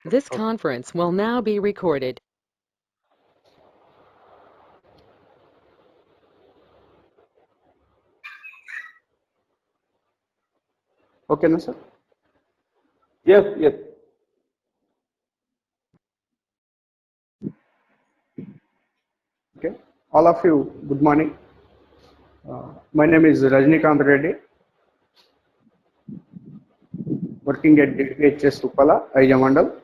This Okay. conference will now be recorded. Okay, no, sir? Yes, yes. Okay. All of you, good morning. My name is Rajnikant Reddy, working at DPHS Uppala, Mandal.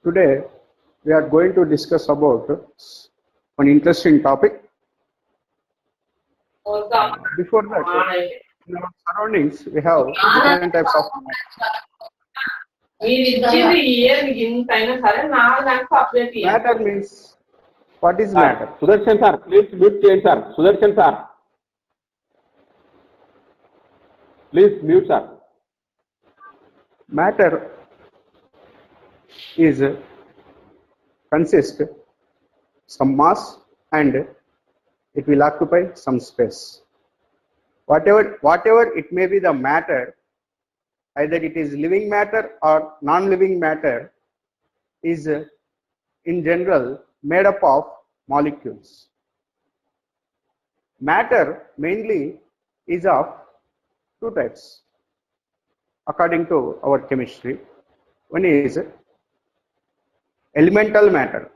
Today, we are going to discuss about an interesting topic. Before that, in our surroundings, we have different types of matter. Means, what is matter? Sudarshan sir, please mute change sir. Sudarshan sir, please mute sir. Matter is consist some mass and it will occupy some space. Whatever it may be the matter, either it is living matter or non-living matter, is in general made up of molecules. Matter mainly is of two types according to our chemistry. One is elemental matter.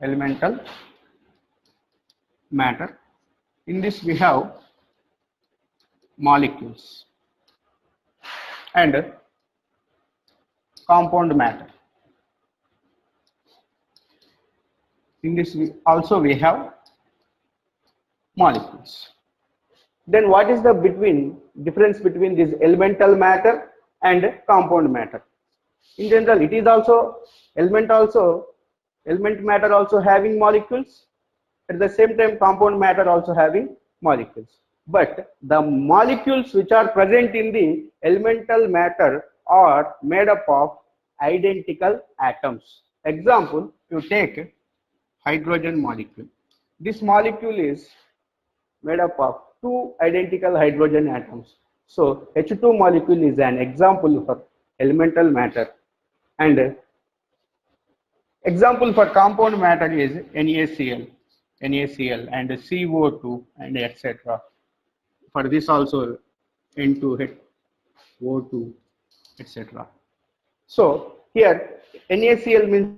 Elemental matter. In this we have molecules and compound matter. In this we have molecules. Then what is the difference between this elemental matter and compound matter? In general, it is also element matter also having molecules. At the same time, compound matter also having molecules. But the molecules which are present in the elemental matter are made up of identical atoms. Example, you take hydrogen molecule. This molecule is made up of two identical hydrogen atoms. So H2 molecule is an example for elemental matter, and example for compound matter is NaCl and CO2 and etc. For this also N2, O2, etc. So here NaCl means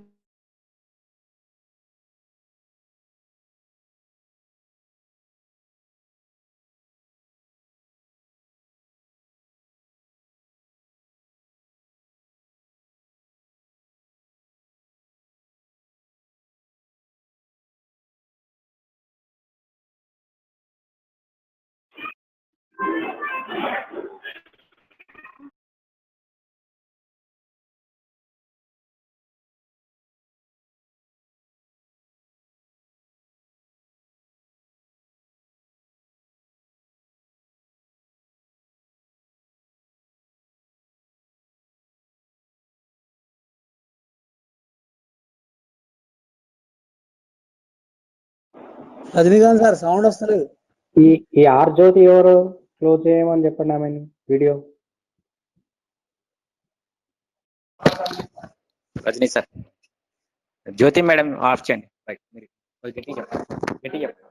Rajinikanth sir sound వస్తలేదు. ఈ R Jyothi ఎవరు close చేయమని చెప్పండి ఆమెను video. Rajini sir, Jyothi madam off చేయండి. Right, మీరు గట్టిగా చెప్పండి, గట్టిగా చెప్పండి.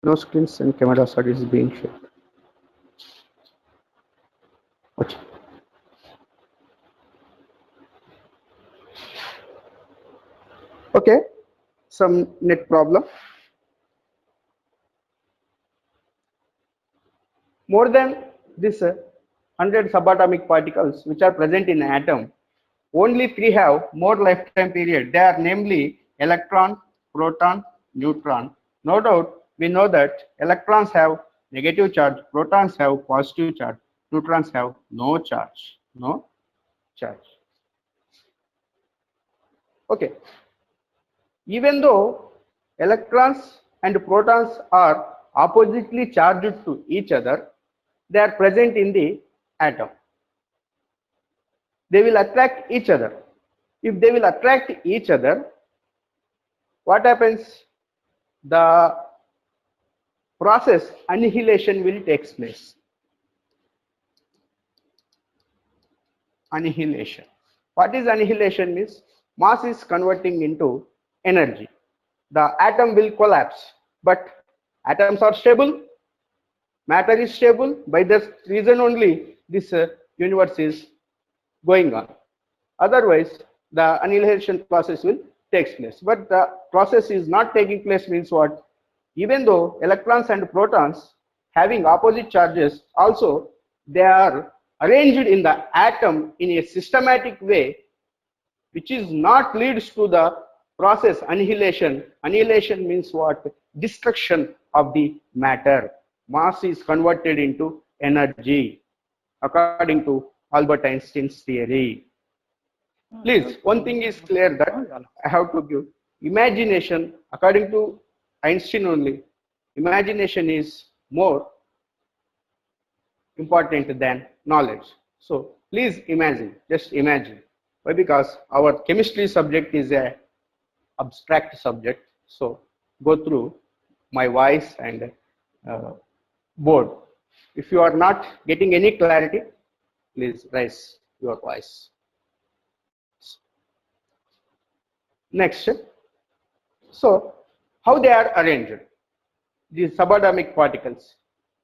no screens and camera is being shared. Okay, some net problem. More than this 100 subatomic particles which are present in an atom, only 3 have more lifetime period. They are namely electron, proton, neutron. No doubt, we know that electrons have negative charge, protons have positive charge, neutrons have no charge. No charge. Okay. Even though electrons and protons are oppositely charged to each other, they are present in the atom. They will attract each other. If they will attract each other, what happens? The process annihilation will take place. Annihilation. What is annihilation means? Mass is converting into energy. The atom will collapse, but atoms are stable. Matter is stable. By this reason only this universe is going on. Otherwise, the annihilation process will take place. But the process is not taking place means what? Even though electrons and protons having opposite charges, also they are arranged in the atom in a systematic way, which is not leads to the process annihilation. Annihilation means what? Destruction of the matter. Mass is converted into energy, according to Albert Einstein's theory. Please, one thing is clear that I have to give imagination, according to Einstein only, imagination is more important than knowledge. So please imagine, just imagine. Why? Because our chemistry subject is a abstract subject. So go through my voice and board. If you are not getting any clarity, please raise your voice. Next, so how they are arranged? These subatomic particles,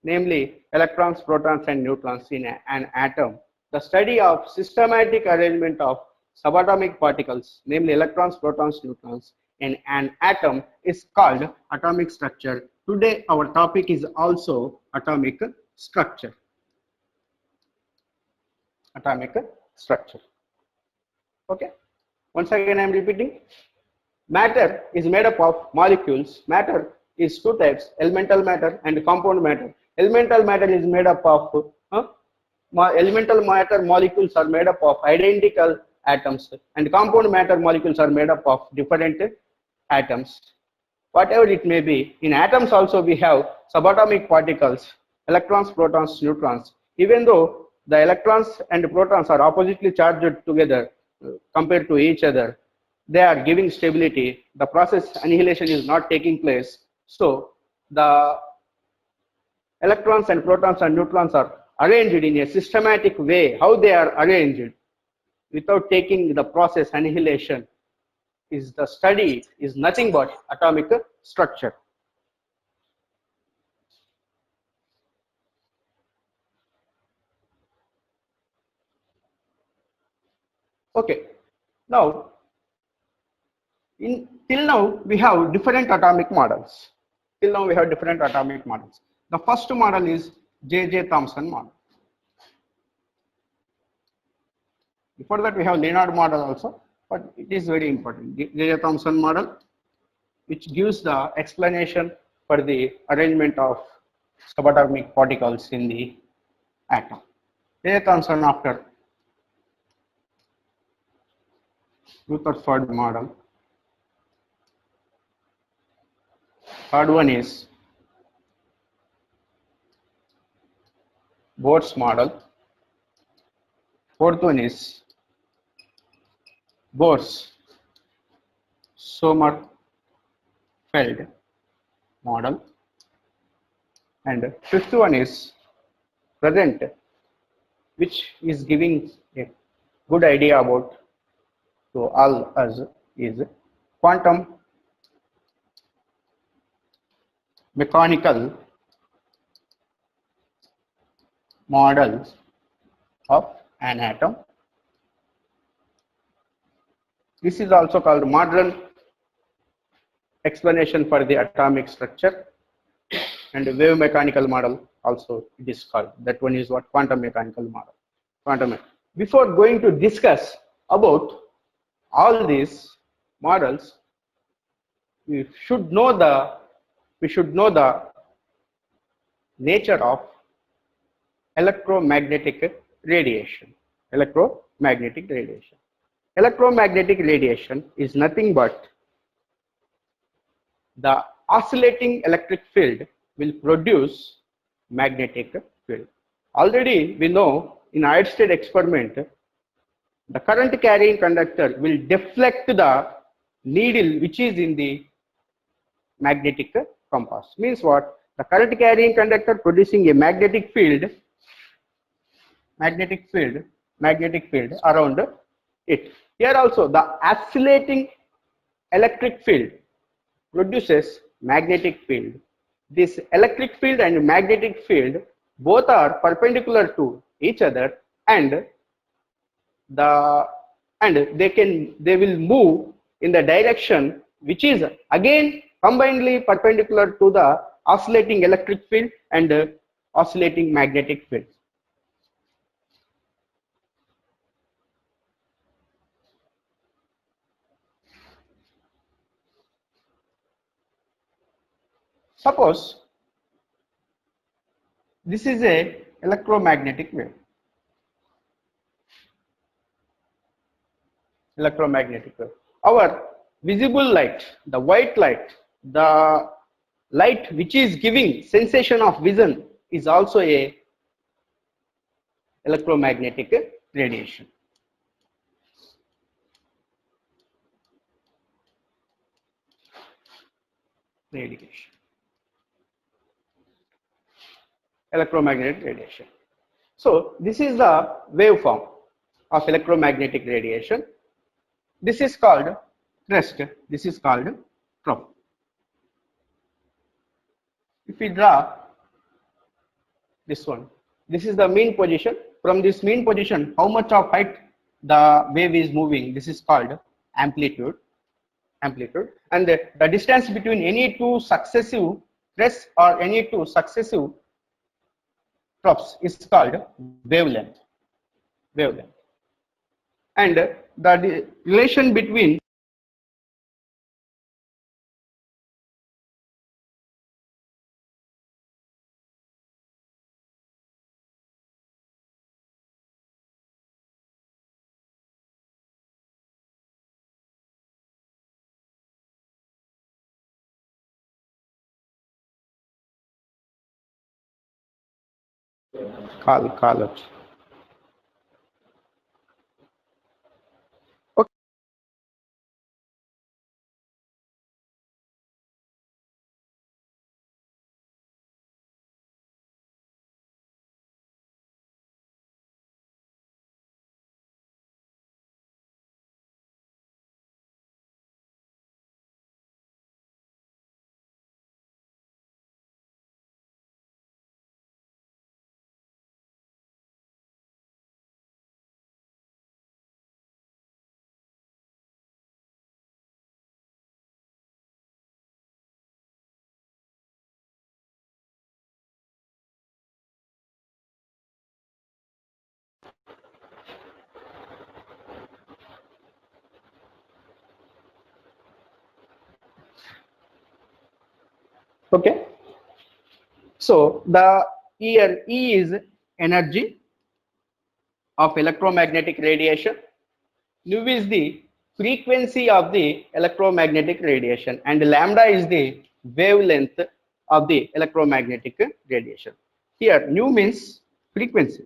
namely electrons, protons, and neutrons in an atom. The study of systematic arrangement of subatomic particles, namely electrons, protons, neutrons, in an atom is called atomic structure. Today, our topic is also atomic structure. Atomic structure. Okay. Once again, I am repeating. Matter is made up of molecules. Matter is two types: elemental matter and compound matter. Elemental matter is made up of elemental matter molecules are made up of identical atoms, and compound matter molecules are made up of different atoms. Whatever it may be, in atoms also we have subatomic particles: electrons, protons, neutrons. Even though the electrons and protons are oppositely charged together compared to each other, they are giving stability. The process annihilation is not taking place. So the electrons and protons and neutrons are arranged in a systematic way. How they are arranged without taking the process annihilation is the study is nothing but atomic structure. Okay. Now, till now we have different atomic models. Till now we have different atomic models. The first model is J.J. Thomson model. Before that we have Leonard model also, but it is very important. J.J. Thomson model, which gives the explanation for the arrangement of subatomic particles in the atom. J.J. Thomson after Rutherford model. Third one is Bohr's model. Fourth one is Bohr's Sommerfeld model. And fifth one is present, which is giving a good idea about to all us, is quantum mechanical models of an atom. This is also called modern explanation for the atomic structure, and the wave mechanical model also it is called. That one is what? Quantum mechanical model. Before going to discuss about all these models, we should know the nature of electromagnetic radiation. Electromagnetic radiation is nothing but the oscillating electric field will produce magnetic field. Already we know in Einstein state experiment, the current carrying conductor will deflect the needle which is in the magnetic compass. Means what? The current carrying conductor producing a magnetic field around it. Here also the oscillating electric field produces magnetic field. This electric field and magnetic field both are perpendicular to each other, and they will move in the direction which is again combinedly perpendicular to the oscillating electric field and oscillating magnetic field. Suppose this is a electromagnetic wave. Our visible light, the white light, the light which is giving sensation of vision is also a electromagnetic radiation. Electromagnetic radiation. So this is the waveform of electromagnetic radiation. This is called crest. This is called trough. If we draw this one, this is the mean position. From this mean position, how much of height the wave is moving, this is called amplitude. And the distance between any two successive crests or any two successive troughs is called wavelength. And the relation between call it. Okay. Okay. So the here E is energy of electromagnetic radiation. Nu is the frequency of the electromagnetic radiation, and lambda is the wavelength of the electromagnetic radiation. Here nu means frequency.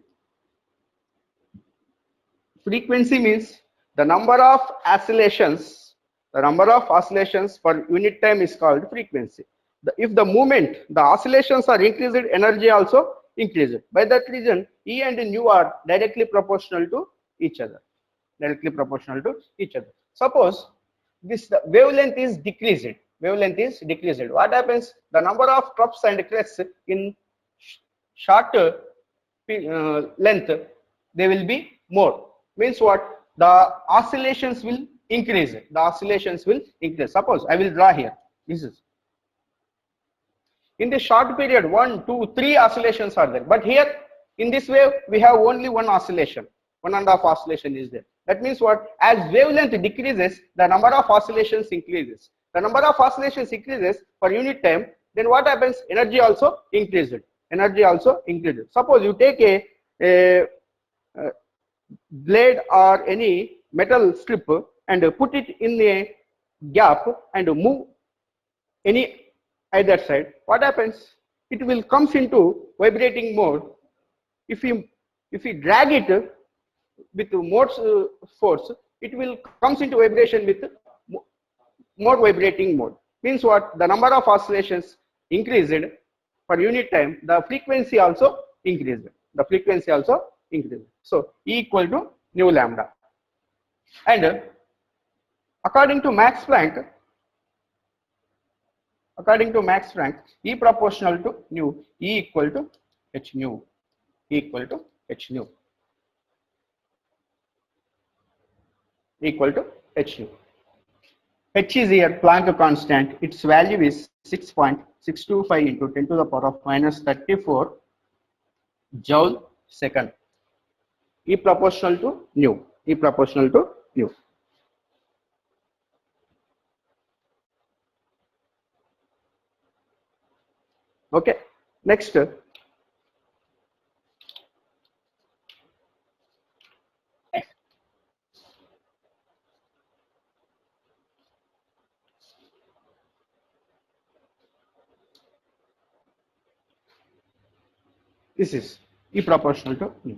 Frequency means the number of oscillations per unit time is called frequency. If the movement, the oscillations are increased, energy also increased. By that reason, E and nu are directly proportional to each other. Suppose this the wavelength is decreased. What happens? The number of troughs and crests in short length they will be more. Means what? The oscillations will increase. The oscillations will increase. Suppose I will draw here. This is in the short period 1, 2, 3 oscillations are there, but here in this wave we have only one oscillation, 1.5 oscillation is there. That means what? As wavelength decreases, the number of oscillations increases. The number of oscillations increases per unit time, then what happens? Energy also increases. Energy also increases. Suppose you take a blade or any metal strip and put it in a gap and move any either side, what happens? It will comes into vibrating mode. If you drag it with more force, it will comes into vibration with more vibrating mode. Means what? The number of oscillations increased per unit time, the frequency also increased. The frequency also increased. So E equal to nu lambda. And according to Max Planck, E proportional to nu, E equal to h nu, E equal to h nu, equal to h nu. H is here Planck constant. Its value is 6.625 into 10 to the power of minus 34 joule second. E proportional to nu, E proportional to nu. Okay, next. This is E proportional to nu.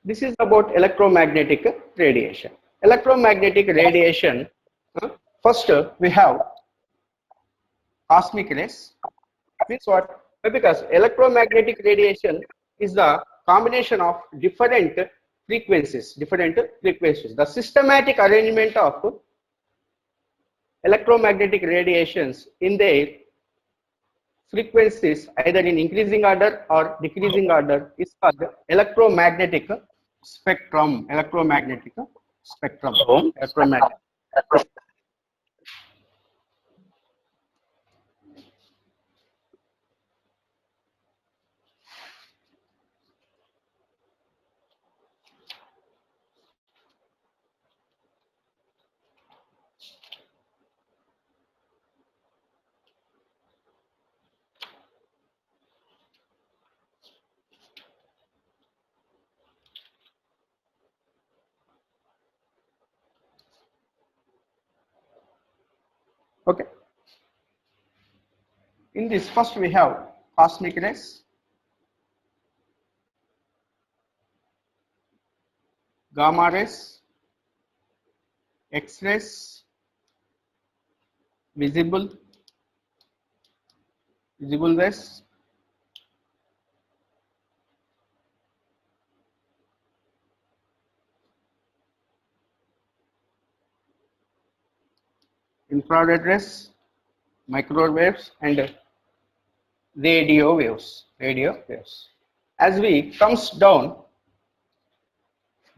This is about electromagnetic radiation. Electromagnetic radiation, first we have cosmic rays. Means what? Because electromagnetic radiation is the combination of different frequencies. The systematic arrangement of electromagnetic radiations in their frequencies, either in increasing order or decreasing order, is called electromagnetic spectrum. Electromagnetic spectrum. Electromagnetic. Okay. In this, first we have cosmic rays, gamma rays, X-rays, visible rays, infrared rays, microwaves, and radio waves. As we comes down,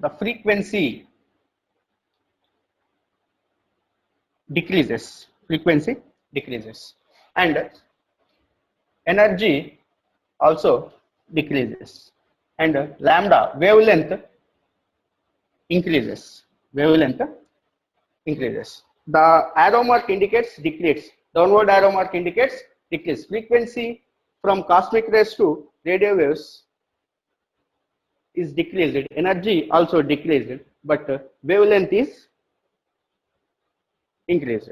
the frequency decreases. And energy also decreases, and lambda wavelength increases. The arrow mark indicates decrease. Downward arrow mark indicates decrease. Frequency from cosmic rays to radio waves is decreased. Energy also decreased, but wavelength is increased.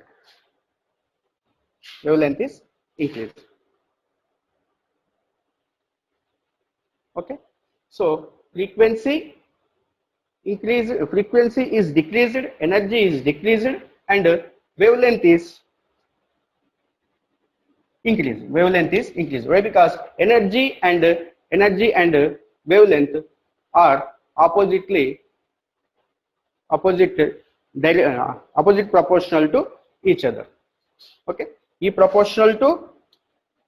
Okay. So frequency is decreased, energy is decreased, and wavelength is increased. Why? Because energy and wavelength are opposite proportional to each other. Okay. E proportional to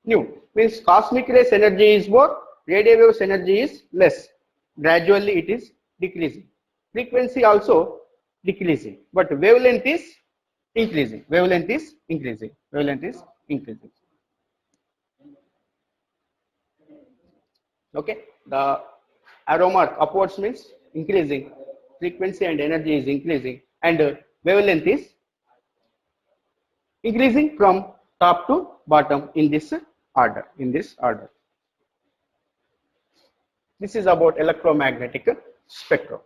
nu means cosmic rays energy is more, radio waves energy is less. Gradually it is decreasing. Frequency also decreasing, but wavelength is increasing. Wavelength is increasing. Wavelength is increasing. Okay, the arrow mark upwards means increasing. Frequency and energy is increasing, and wavelength is increasing from top to bottom in this order. This is about electromagnetic spectrum.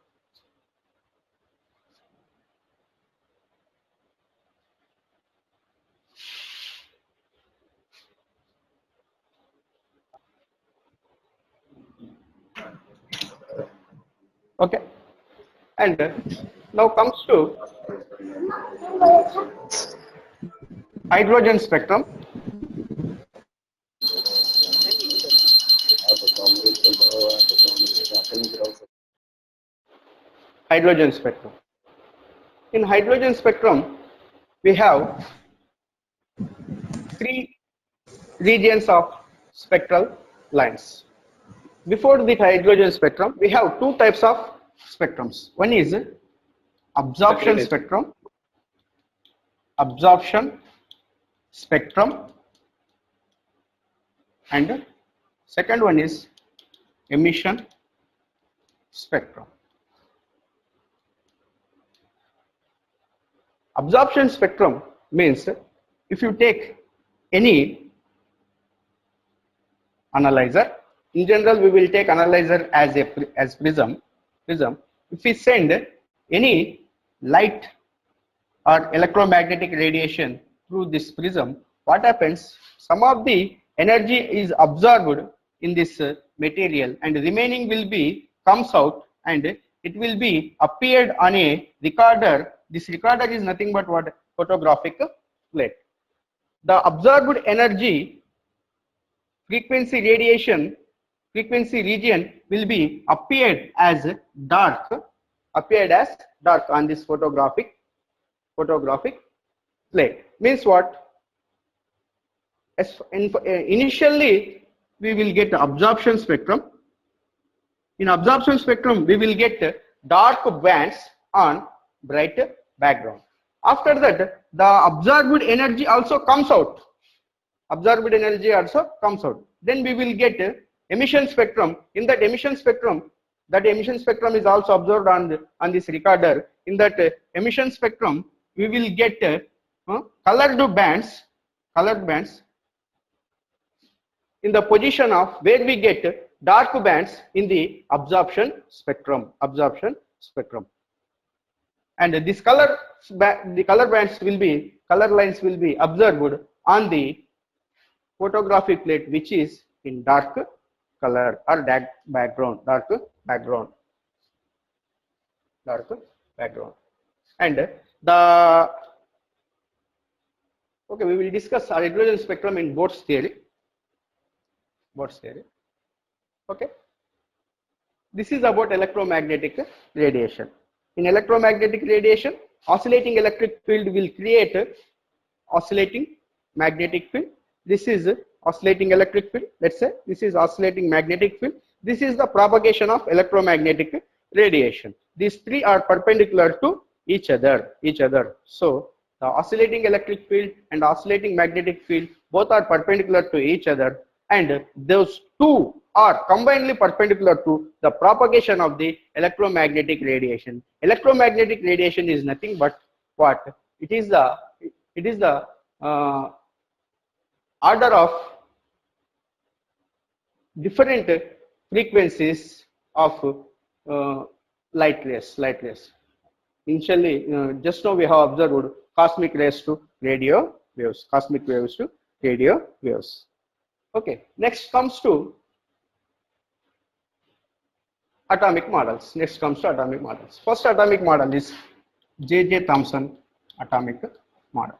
Okay, and now comes to hydrogen spectrum. Hydrogen spectrum. In hydrogen spectrum, we have three regions of spectral lines. Before the hydrogen spectrum, we have two types of spectrums. One is absorption spectrum, and second one is emission spectrum. Absorption spectrum means if you take any analyzer, in general we will take analyzer as prism. If we send any light or electromagnetic radiation through this prism, what happens? Some of the energy is absorbed in this material, and the remaining will be comes out, and it will be appeared on a recorder. This recorder is nothing but what? Photographic plate. The absorbed energy frequency region will be appeared as dark on this photographic plate. Means what? Initially we will get absorption spectrum. In absorption spectrum we will get dark bands on bright background. After that, the absorbed energy also comes out. Then we will get emission spectrum. In that emission spectrum is also observed on this recorder. In that emission spectrum, we will get colored bands in the position of where we get dark bands in the absorption spectrum. And this color lines will be observed on the photographic plate, which is in dark color or dark background. And we will discuss hydrogen spectrum in Bode's theory. Okay, this is about electromagnetic radiation. In electromagnetic radiation, oscillating electric field will create oscillating magnetic field. This is oscillating electric field. Let's say this is oscillating magnetic field. This is the propagation of electromagnetic radiation. These three are perpendicular to each other. So the oscillating electric field and oscillating magnetic field both are perpendicular to each other, and those two are combinedly perpendicular to the propagation of the electromagnetic radiation. Electromagnetic radiation is nothing but what? It is the order of different frequencies of light rays. Initially, just now we have observed cosmic rays to radio waves, cosmic waves to radio waves. Okay, next comes to atomic models. First atomic model is J.J. Thomson atomic model.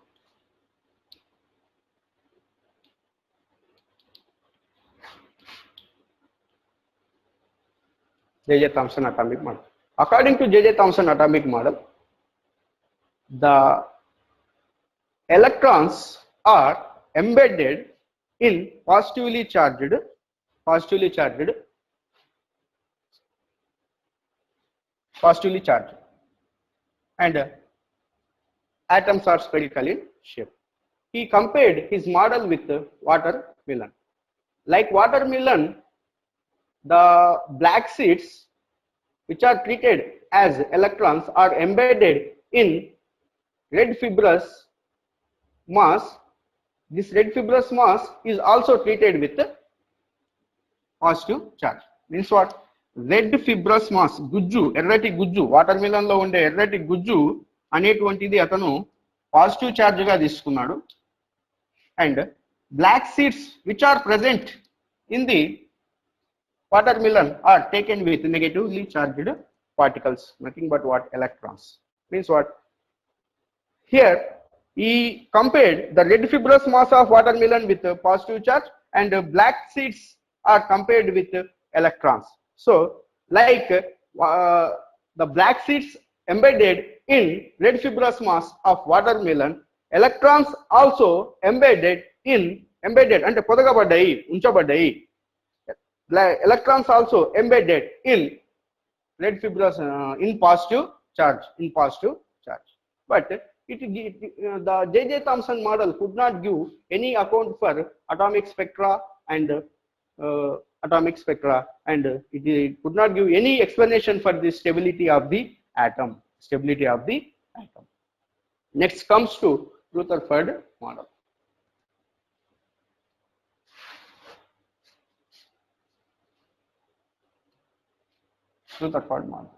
J.J. Thomson atomic model. According to J.J. Thomson atomic model, the electrons are embedded in positively charged positively charged, and atoms are spherical in shape. He compared his model with watermelon. Like watermelon, the black seeds which are treated as electrons are embedded in red fibrous mass. This red fibrous mass is also treated with positive charge. Means what? Red fibrous mass, గుజ్జు, ఎర్రటి గుజ్జు, watermelon లో ఉండే ఎర్రటి గుజ్జు అనేటువంటిది అతను positive charge గా తీసుకున్నాడు. And black seeds which are present in the watermelon are taken with negatively charged particles, nothing but what? Electrons. Means what? Here he compared the red fibrous mass of watermelon with positive charge, and black seeds are compared with electrons. So like the black seeds embedded in red fibrous mass of watermelon, electrons also embedded అంటే పొదగబడ్డాయి, ఉంచబడ్డాయి. Electrons also embedded in red fibrous in positive charge. But the J.J. Thomson model could not give any account for atomic spectra, and it could not give any explanation for the stability of the atom. Next comes to Rutherford model. Rutherford model.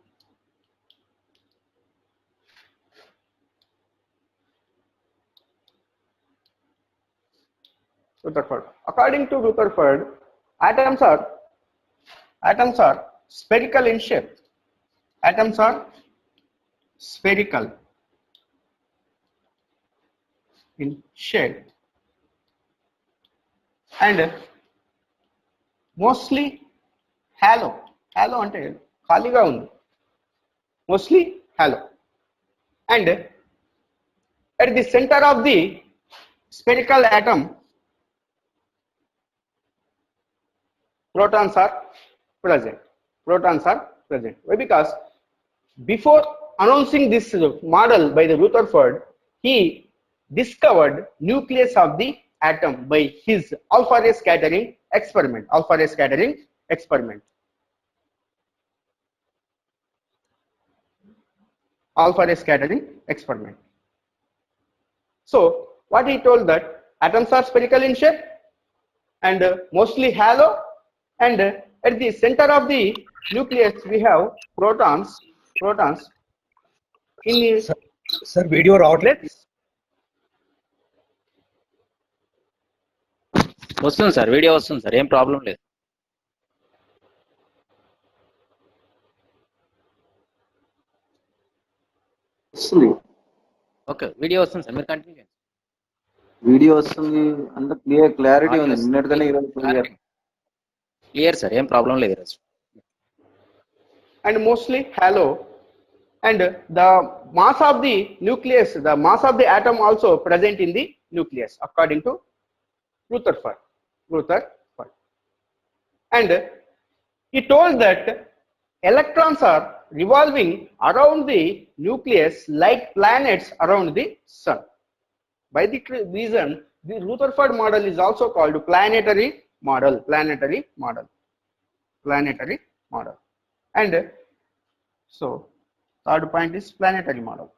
According to Rutherford, atoms are spherical in shape. Atoms are spherical in shape and mostly hollow. అంటే ఖాళీగా ఉంది. Mostly hollow. And at the center of the spherical atom, protons are present. Why? Because before announcing this model by the Rutherford, he discovered nucleus of the atom by his alpha ray scattering experiment. So what he told, that atoms are spherical in shape and mostly hollow, and at the center of the nucleus we have protons in sir video రావట్లేదు. వస్తుంది sir, video వస్తుంది sir, ఏం problem లేదు. వస్తుంది, okay, video వస్తుంది sir, మీరు continue చేయండి. Video వస్తుంది, అంత క్లారిటీ ఉంది. నిన్నటిదాన్ని ఈరోజు క్లియర్ సార్, ఏం ప్రాబ్లం లేదు ఈరోజు. and mostly hollow, and the mass of the nucleus, the mass of the atom also present in the nucleus according to Rutherford. And he told that electrons are revolving around the nucleus like planets around the sun. By the reason, the Rutherford model is also called planetary model. And so third point is planetary model.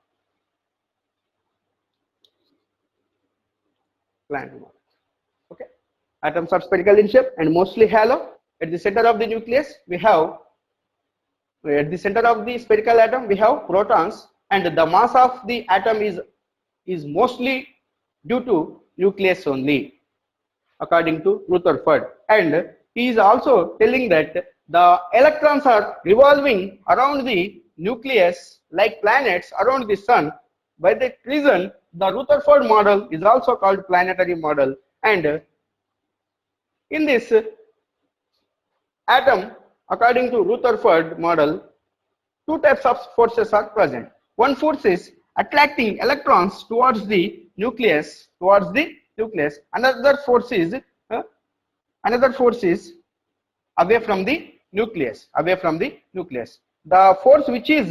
Okay, atoms are spherical in shape and mostly hollow. At the center of the nucleus we have, at the center of the spherical atom we have protons, and the mass of the atom is mostly due to nucleus only, according to Rutherford. And he is also telling that the electrons are revolving around the nucleus like planets around the sun. By that reason, the Rutherford model is also called planetary model. And in this atom, according to Rutherford model, two types of forces are present. One force is attracting electrons towards the nucleus. Another force is away from the nucleus. The force which is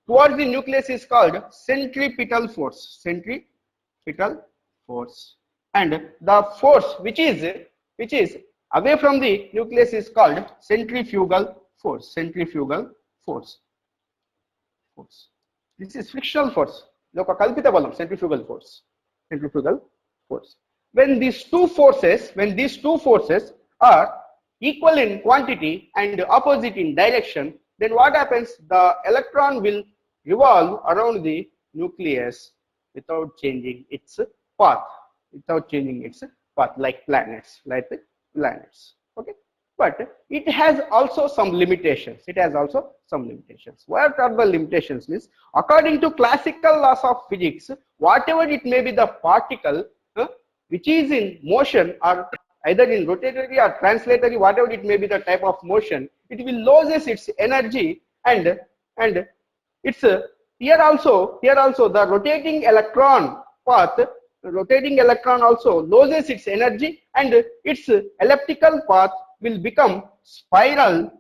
towards the nucleus is called centripetal force. Centripetal force. And the force which is away from the nucleus is called centrifugal force. Centrifugal force. This is frictional force. Kalpita balam, centrifugal force. Centrifugal force. When these two forces are equal in quantity and opposite in direction, then what happens? The electron will revolve around the nucleus without changing its path. Like planets. Okay. But it has also some limitations. What are the limitations? Means, according to classical laws of physics, whatever it may be the particle which is in motion or either in rotatory or translatory, whatever it may be the type of motion, it will loses its energy, and it's here also the rotating electron path, also loses its energy, and its elliptical path will become spiral,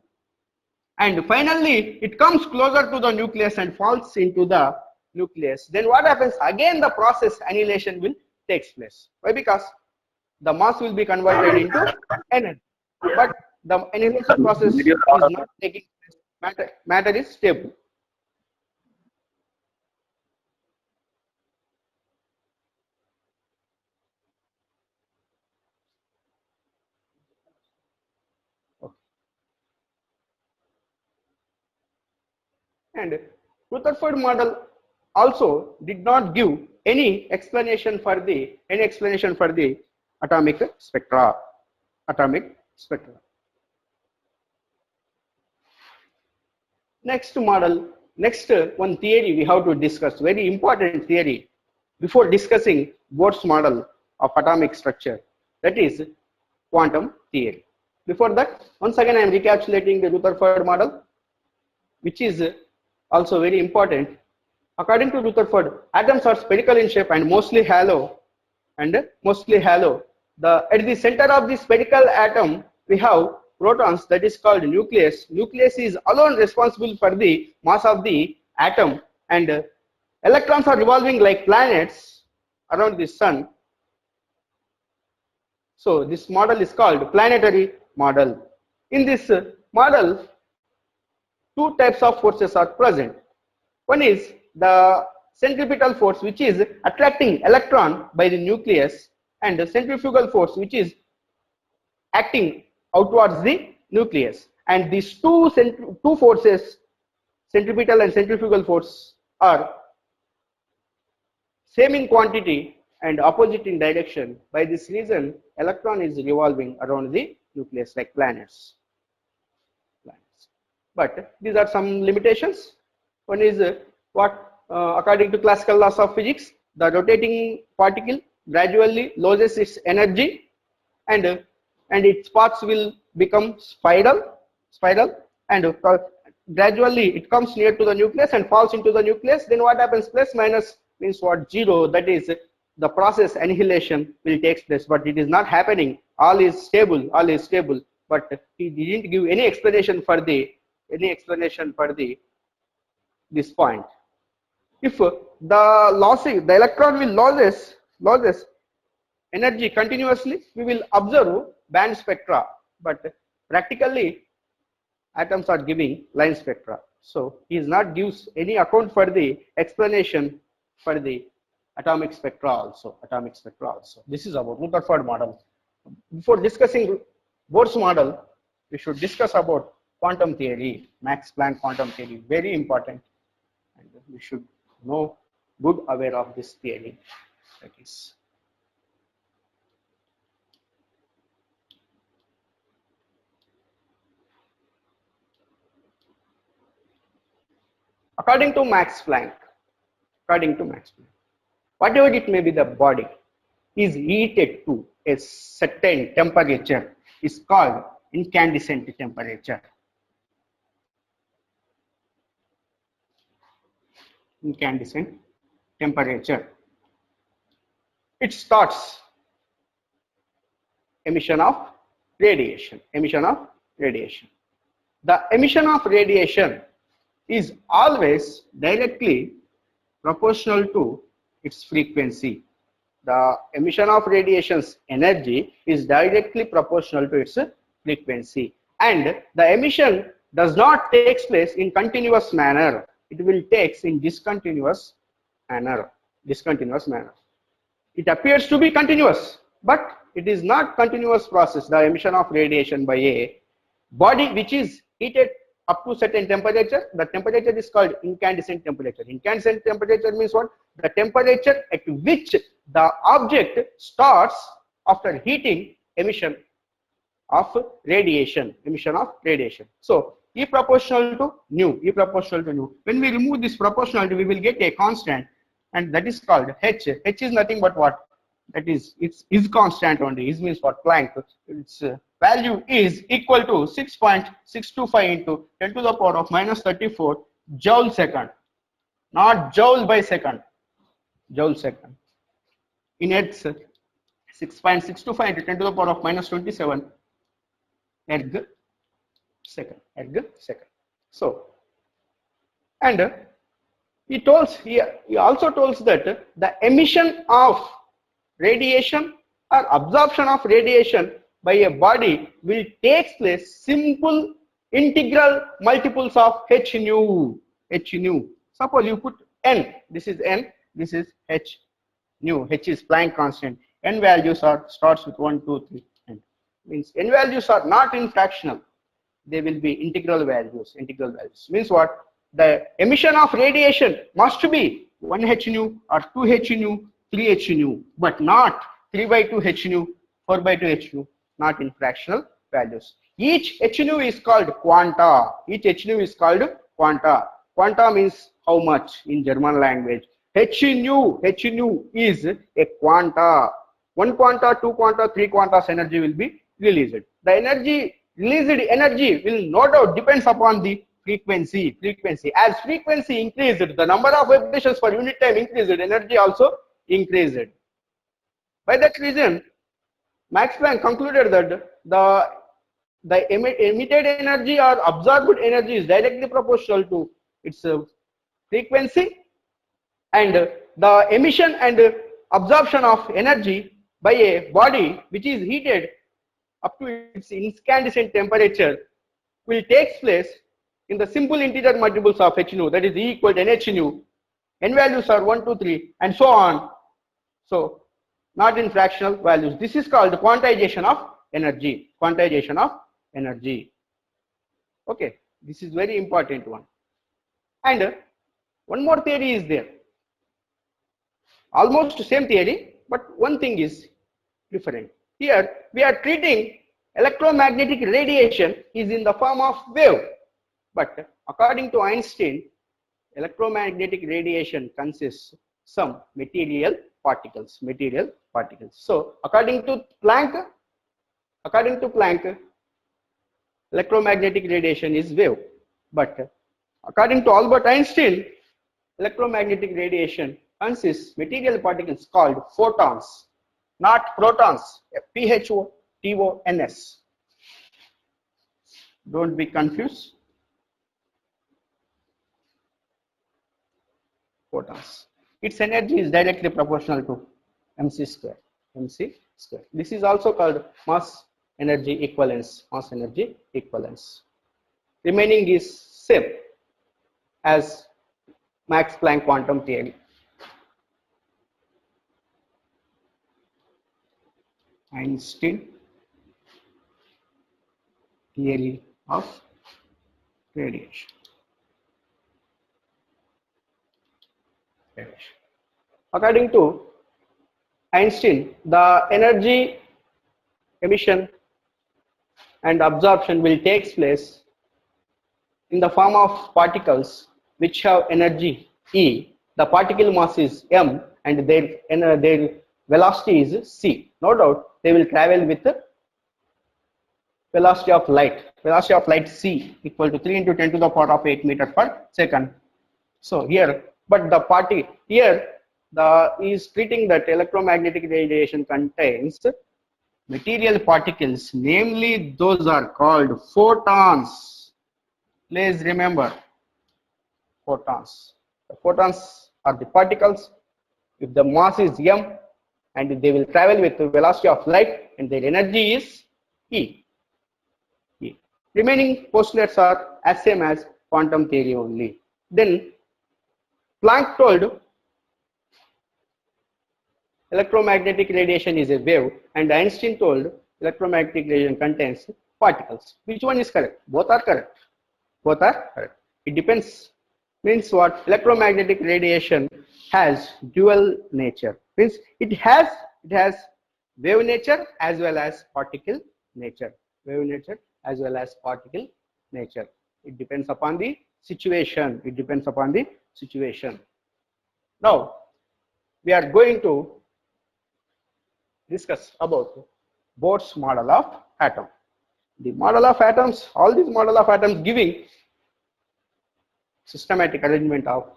and finally it comes closer to the nucleus and falls into the nucleus. Then what happens? Again the process annihilation will takes place. Why? Because the mass will be converted into energy, but the annihilation process is not taking place. Matter is stable. And Rutherford model also did not give any explanation for the atomic spectra. Next one theory we have to discuss, very important theory before discussing Bohr's model of atomic structure, that is quantum theory. Before that, once again I am recapitulating the Rutherford model, which is also very important. According to Rutherford, atoms are spherical in shape and mostly hollow. At the center of the spherical atom, we have protons, that is called nucleus. Nucleus is alone responsible for the mass of the atom, and electrons are revolving like planets around the sun. So this model is called planetary model. In this model, two types of forces are present. One is the centripetal force, which is attracting electron by the nucleus, and the centrifugal force, which is acting outwards the nucleus. And these two forces, centripetal and centrifugal force, are same in quantity and opposite in direction. By this reason, electron is revolving around the nucleus like planets. But these are some limitations. One is according to classical laws of physics, the rotating particle gradually loses its energy, and its parts will become spiral, and gradually it comes near to the nucleus and falls into the nucleus. Then what happens? Plus minus means what? Zero. That is, the process annihilation will take place, but it is not happening. All is stable. But he didn't give any explanation for this point. If the electron will loses energy continuously, we will observe band spectra, but practically atoms are giving line spectra. So he is not gives any account for the explanation for the atomic spectra also. This is about Rutherford model. Before discussing Bohr's model, we should discuss about quantum theory, Max Planck quantum theory, very important, and we should know, good aware of this theory. That is, according to Max Planck, whatever it may be, the body is heated to a certain temperature is called incandescent temperature. Incandescent temperature. It starts emission of radiation. the emission of radiation is always directly proportional to its frequency. The emission of radiation's energy is directly proportional to its frequency, and the emission does not take place in continuous manner. It will takes in discontinuous manner. It appears to be continuous, but it is not continuous process. The emission of radiation by a body which is heated up to certain temperature, the temperature is called incandescent temperature. Incandescent temperature means what? The temperature at which the object starts after heating emission of radiation. So E proportional to nu. When we remove this proportionality, we will get a constant, and that is called H. H is nothing but what? That is, it's is constant only. Is means what? Planck. Its value is equal to 6.625 into 10 to the power of minus 34 joule second, not joule by second, joule second. In Hertz, 6.625 into 10 to the power of minus 27 erg second. So, and he also tells that the emission of radiation or absorption of radiation by a body will take place simple integral multiples of h nu. Suppose you put n, this is n, this is h nu. H is Planck constant. N values starts with 1, 2, 3. N means n values are not in fractional. They will be integral values. Means what? The emission of radiation must be 1 h nu or 2 h nu, 3 h nu, but not 3 by 2 h nu, 4 by 2 h nu, not in fractional values. Each h nu is called quanta. Quanta means how much in German language. H nu is a quanta. 1 quanta, 2 quanta, 3 quantas energy will be released. The released energy will no doubt depends upon the frequency. As frequency increased, the number of vibrations per unit time increased, energy also increased. By that reason, Max Planck concluded that the emitted energy or absorbed energy is directly proportional to its frequency, and the emission and absorption of energy by a body which is heated up to its incandescent temperature will take place in the simple integer multiples of h nu, that is E equal to nh nu. N values are 1, 2, 3 and so on. So not in fractional values. This is called quantization of energy. Okay, this is very important one. And one more theory is there. Almost same theory, but one thing is different. Here we are treating electromagnetic radiation is in the form of wave, but according to Einstein, electromagnetic radiation consists some material particles. So according to Planck, electromagnetic radiation is wave, but according to Albert Einstein, electromagnetic radiation consists material particles called photons, not protons. PHOTONS. Don't be confused. Photons. Its energy is directly proportional to mc square. This is also called mass energy equivalence. Remaining is same as Max Planck quantum theory. Einstein theory of radiation. According to Einstein, the energy emission and absorption will take place in the form of particles which have energy E. The particle mass is m and their velocity is c. No doubt they will travel with the velocity of light. Velocity of light c equal to 3 into 10 to the power of 8 meter per second. So here, but the party here is treating that electromagnetic radiation contains material particles, namely those are called photons. Please remember, photons. The photons are the particles. If the mass is m, and they will travel with the velocity of light, and their energy is E. Remaining postulates are as same as quantum theory only. Then Planck told electromagnetic radiation is a wave, and Einstein told electromagnetic radiation contains particles. Which one is correct? Both are correct. Both are correct. It depends. Means what? Electromagnetic radiation has dual nature. Means it has wave nature as well as particle nature. Wave nature as well as particle nature. It depends upon the situation. It depends upon the situation. Now we are going to discuss about Bohr's model of atom. The model of atoms, all these model of atoms giving systematic arrangement of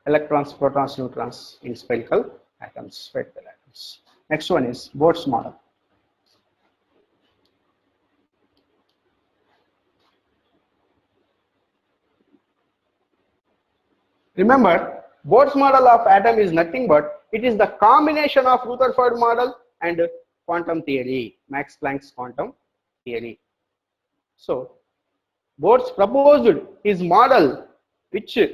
electrons, protons, neutrons in spherical atoms. Next one is Bohr's model. Remember, Bohr's model of atom is nothing but it is the combination of Rutherford model and quantum theory, Max Planck's quantum theory. So Bohr's proposed his model, which is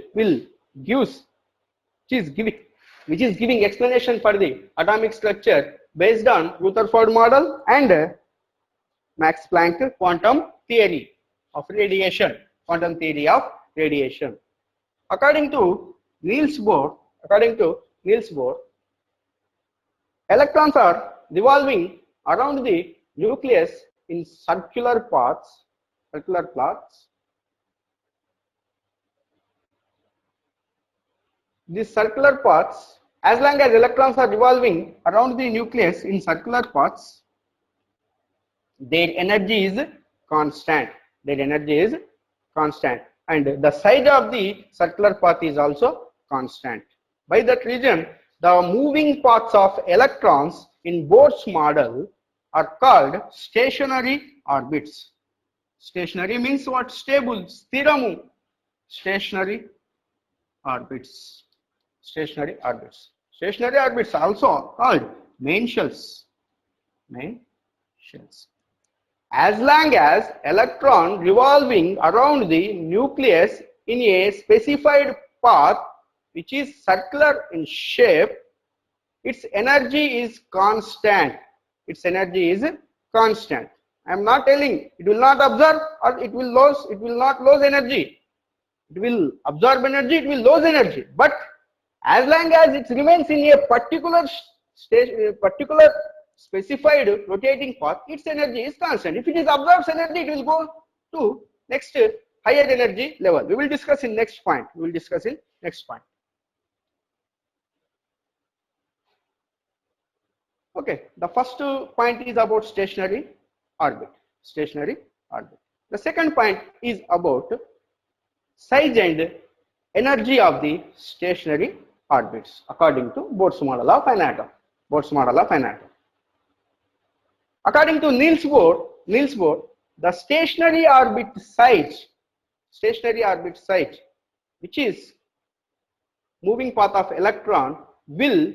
giving explanation for the atomic structure based on Rutherford model and Max Planck quantum theory of radiation, quantum theory of radiation. According to Niels Bohr, electrons are revolving around the nucleus in circular paths. These circular paths, as long as electrons are revolving around the nucleus in circular paths, their energy is constant. And the size of the circular path is also constant. By that reason, the moving paths of electrons in Bohr's model are called stationary orbits. Stationary means what? Stable, sthiramu. Stationary orbits. Stationary orbits also called main shells. As long as electron revolving around the nucleus in a specified path which is circular in shape, its energy is constant. I am not telling it will not absorb or it will not lose energy. It will absorb energy, it will lose energy. But as long as it remains in a particular specified rotating path, its energy is constant. If it is absorbs energy, it will go to next higher energy level. We will discuss in next point. Okay, the first point is about stationary orbit. The second point is about size and energy of the stationary orbits according to Bohr's model of an atom. According to Niels Bohr, the stationary orbit size, which is moving path of electron, will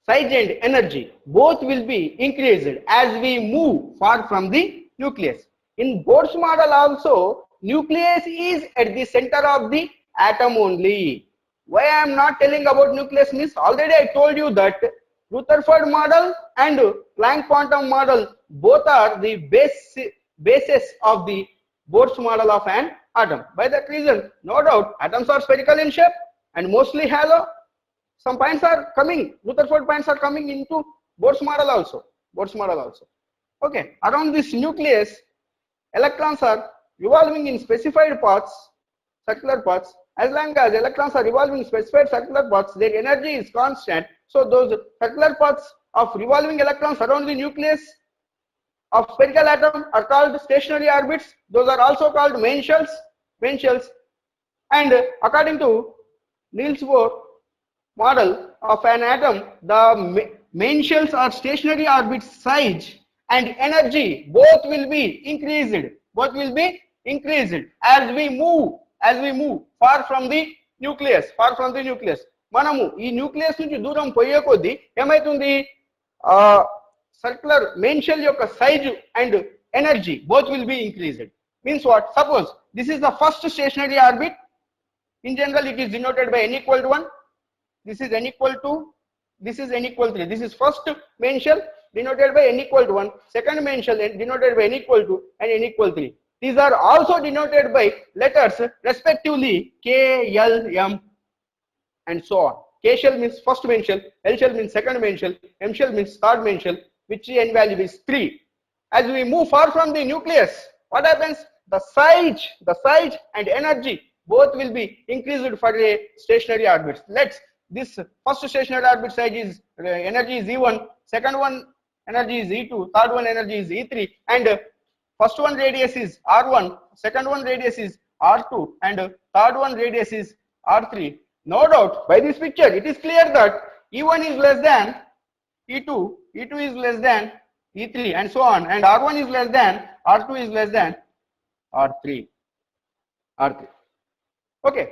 size and energy both will be increased as we move far from the nucleus. In Bohr's model also, nucleus is at the center of the atom only. Why I am not telling about nucleus means already I told you that Rutherford model and Planck quantum model both are the basis of the Bohr's model of an atom. By that reason, no doubt, atoms are spherical in shape and mostly hollow. Some points are coming, Rutherford points are coming into Bohr's model also. Okay, around this nucleus, electrons are revolving in specified paths, circular paths. As long as electrons are revolving in specified circular paths, their energy is constant. So those circular paths of revolving electrons around the nucleus of spherical atom are called stationary orbits. Those are also called main shells. And according to Niels Bohr model of an atom, the main shells or stationary orbit size and energy both will be increased. Both will be increased as we move far from the nucleus. మనము ఈ nucleus నుంచి దూరం పోయే కొద్దీ ఏమైతుంది circular main shell యొక్క size and energy both will be increased. Means what? Suppose this is the first stationary orbit. In general, it is denoted by n equal to 1. This is n equal to, this is n equal to 3. This is first main shell denoted by n equal to 1. Second main shell denoted by n equal to and n equal to 3. These are also denoted by letters respectively K, L, M and so on. K shell means first main shell, L shell means second main shell, M shell means third main shell, which n value is 3. As we move far from the nucleus, what happens? The size and energy both will be increased for a stationary orbit. This first stationary orbit size is energy is E1, second one energy is E2, third one energy is E3, and first one radius is R1, second one radius is R2, and third one radius is R3. No doubt, by this picture, it is clear that E1 is less than E2, E2 is less than E3, and so on, and R1 is less than, R2 is less than R3. Okay.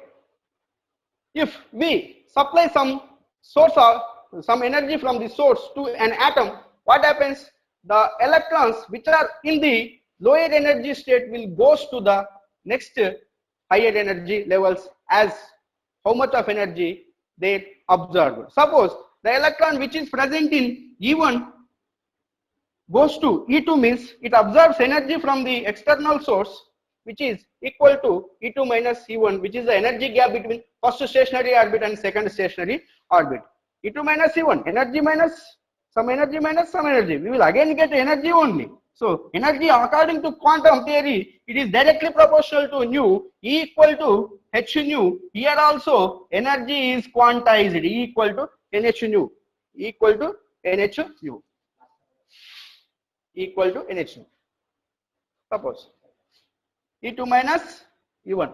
If we supply some source of some energy from the source to an atom, what happens? The electrons which are in the lower energy state will goes to the next higher energy levels as how much of energy they absorb. Suppose the electron which is present in E1 goes to E2, means it absorbs energy from the external source, which is equal to E2 minus E1, which is the energy gap between first stationary orbit and second stationary orbit. E2 minus E1, energy minus some energy. We will again get energy only. So energy according to quantum theory, it is directly proportional to nu, E equal to h nu. Here also energy is quantized, E equal to nh nu, equal to nh nu. Suppose E2 minus E1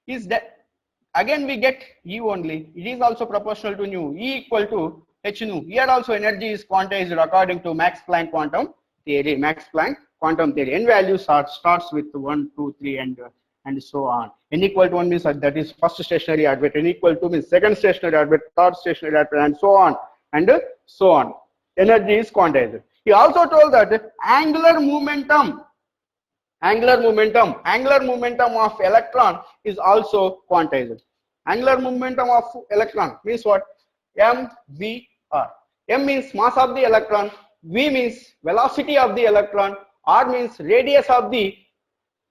is that, again we get E only, it is also proportional to nu, E equal to h nu. Here also energy is quantized according to Max Planck quantum theory. N value starts with 1, 2, 3 and so on. N equal to 1 means that is first stationary orbit, N equal to means second stationary orbit, third stationary orbit, and so on and so on. Energy is quantized. He also told that angular momentum of electron is also quantized. Angular momentum of electron means what? MVR. M means mass of the electron, V means velocity of the electron, R means radius of the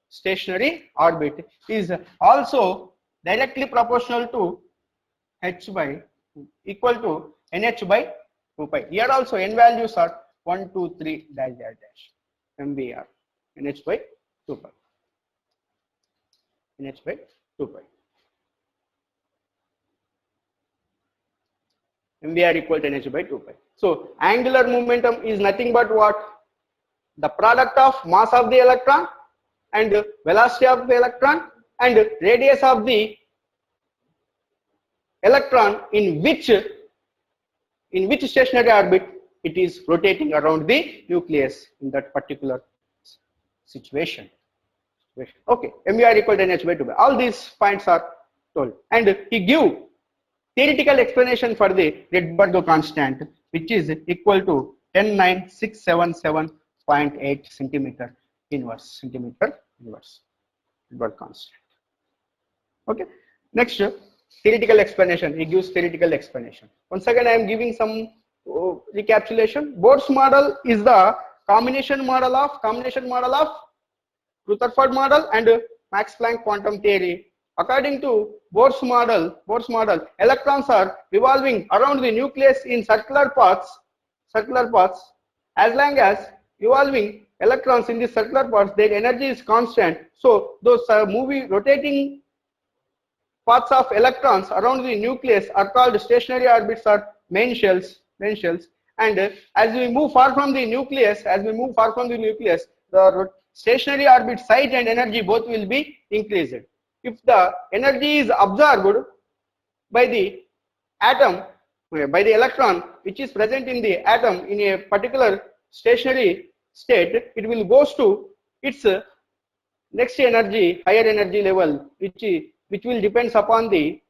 stationary orbit, is also directly proportional to h by equal to nh by 2 pi. Here also n values are 1, 2, 3 dash MVR, nh by 2 pi. MVR equal to nh by 2 pi. So angular momentum is nothing but what? The product of mass of the electron and velocity of the electron and radius of the electron in which stationary orbit it is rotating around the nucleus in that particular situation. Okay, MVR equal to nh by 2 pi. All these points are told, and he give theoretical explanation for the Rydberg constant, which is equal to 109,677.8 centimeter inverse. Rydberg constant. Okay. Next, theoretical explanation. He gives theoretical explanation. Once again, I am giving some recapitulation. Bohr's model is the combination model of Rutherford model and Max Planck quantum theory. According to Bohr's model, electrons are revolving around the nucleus in circular paths. As long as revolving electrons in the circular paths, their energy is constant. So those rotating paths of electrons around the nucleus are called stationary orbits or main shells. And as we move far from the nucleus, the stationary orbit size and energy both will be increased. If the energy is absorbed by the electron which is present in the atom in a particular stationary state, it will goes to its next energy, higher energy level, which will depends upon the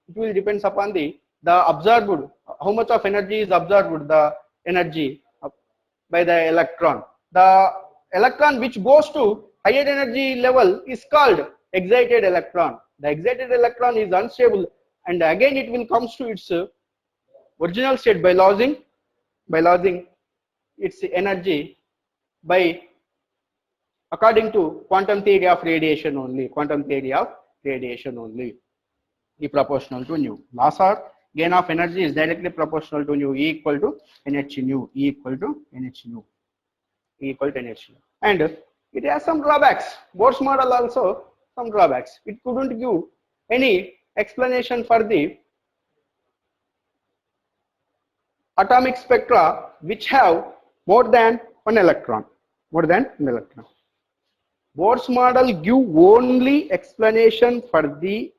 absorbed, how much of energy is absorbed, the energy by the electron. The electron which goes to higher energy level is called excited electron. The excited electron is unstable, and again it will comes to its original state by losing its energy by according to quantum theory of radiation only. E proportional to nu. Loss or gain of energy is directly proportional to nu. E equal to nh nu. And it has some drawbacks. Bohr's model also some drawbacks. It couldn't give any explanation for the atomic spectra which have more than one electron. Bohr's model give only explanation for the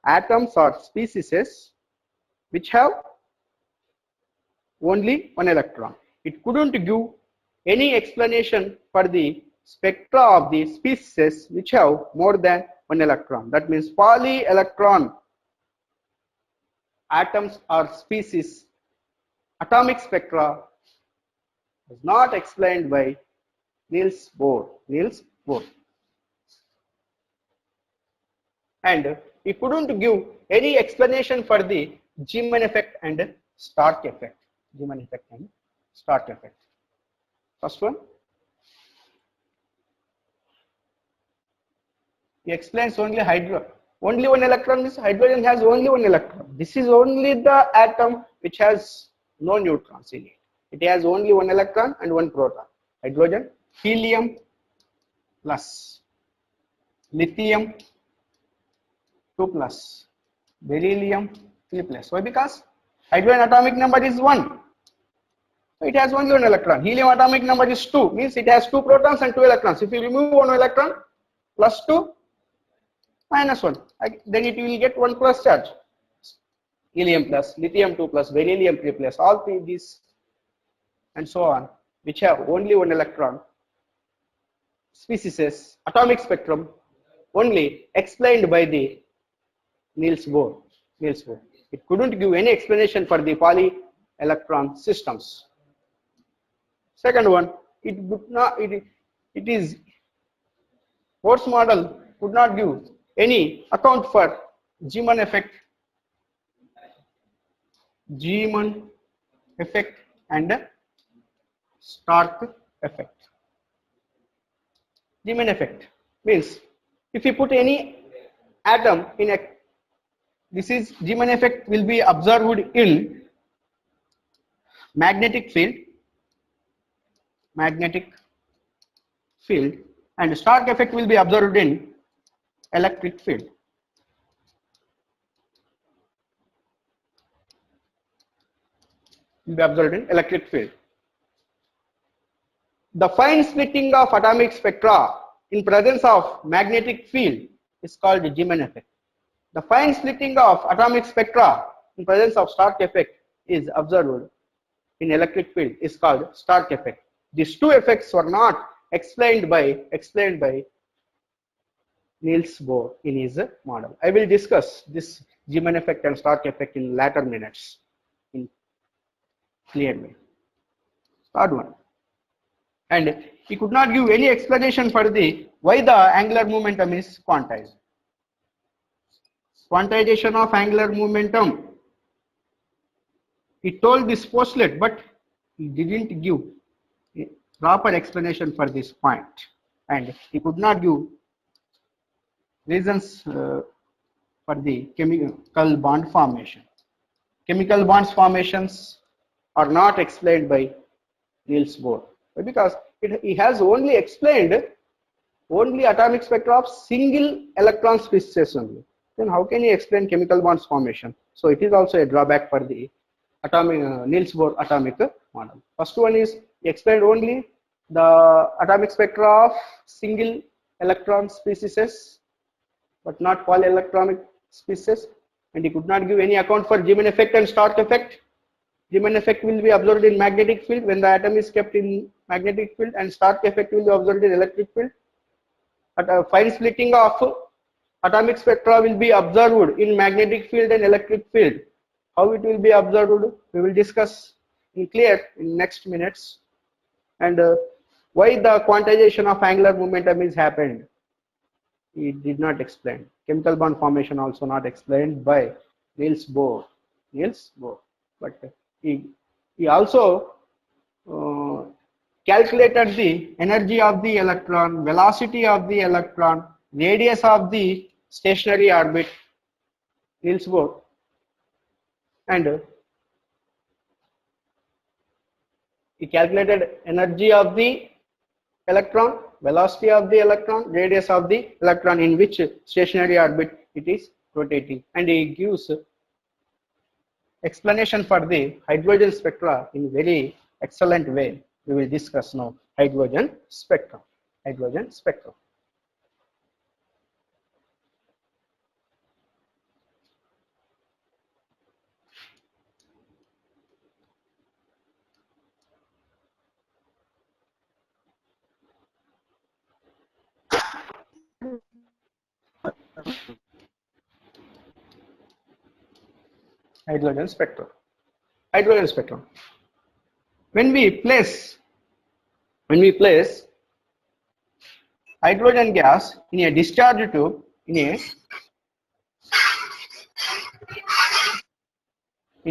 atoms or species which have only one electron. It couldn't give any explanation for the spectra of the species which have more than one electron. That means poly-electron atoms or species atomic spectra is not explained by Niels Bohr. And he couldn't give any explanation for the Zeeman effect and Stark effect. First one, he explains only only one electron means hydrogen has only one electron. This is only the atom which has no neutrons in it. It has only one electron and one proton. Hydrogen, helium plus, lithium 2 plus, beryllium 3 plus. Why? Because hydrogen atomic number is 1. So it has only one electron. Helium atomic number is 2, means it has 2 protons and 2 electrons. If you remove one electron, plus 2, minus 1, then it will get 1 plus charge. Helium plus, lithium 2 plus, beryllium 3 plus, all these and so on, which have only one electron. Species, atomic spectrum, only explained by the Niels Bohr. It couldn't give any explanation for the poly-electron systems. Second one, Bohr's model could not give any account for Zeeman effect and Stark effect. Zeeman effect means if you put any atom in a, this is Zeeman effect will be observed in magnetic field, and Stark effect will be observed in electric field. The fine splitting of atomic spectra in presence of magnetic field is called the Zeeman effect. The fine splitting of atomic spectra in presence of Stark effect is observed in electric field is called Stark effect. These two effects were not explained by Niels Bohr in his model. I will discuss this Zeeman effect and Stark effect in later minutes in clear way. Third one, and he could not give any explanation for the why the angular momentum is quantized. Quantization of angular momentum. He told this postulate, but he didn't give a proper explanation for this point, and he could not give reasons for the chemical bond formation. Chemical bonds formations are not explained by Niels Bohr because he has only explained only atomic spectra of single electron species only. Then how can he explain chemical bonds formation? So it is also a drawback for the Niels Bohr atomic model. First one is he explained only the atomic spectra of single electron species, but not polyelectronic species, and he could not give any account for Zeeman effect and Stark effect. Zeeman effect will be observed in magnetic field when the atom is kept in magnetic field and Stark effectively observed in electric field. At a fine splitting of atomic spectra will be observed in magnetic field and electric field. How it will be observed, we will discuss in clear in next minutes. And why the quantization of angular momentum is happened, he did not explain. Chemical bond formation also not explained by Niels Bohr. But he also calculated the energy of the electron, velocity of the electron, radius of the stationary orbit, Niels Bohr, and he calculated energy of the electron, velocity of the electron, radius of the electron in which stationary orbit it is rotating, and he gives explanation for the hydrogen spectra in very excellent way. We will discuss now hydrogen spectrum. Hydrogen spectrum. Hydrogen spectrum. Hydrogen spectrum. When we place hydrogen gas in a discharge tube, in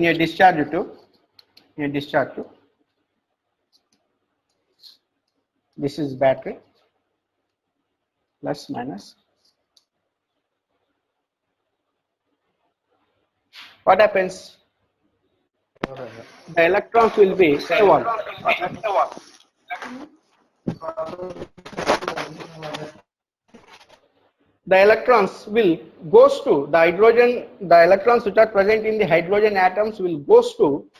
a discharge tube, this is battery, plus minus. What happens? The electrons will be evolved. The electrons will goes to the hydrogen. The electrons which are present in the hydrogen atoms will goes to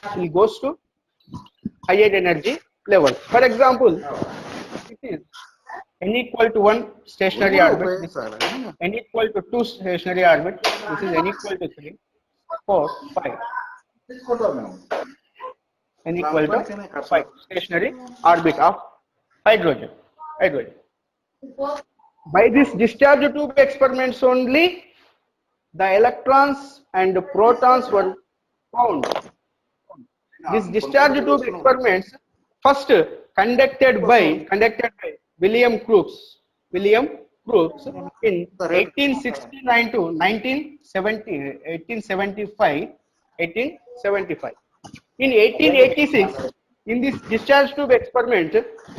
higher energy level. For example, it is n equal to 1 stationary orbit. This is n equal to 2 stationary orbit. This is n equal to 3, 4, 5. N equal to 5 stationary orbit of hydrogen. By this discharge tube experiments only, the electrons and protons were found. This discharge tube experiments first conducted by William Crookes in 1869 to 1875. In 1886, in this discharge tube experiment,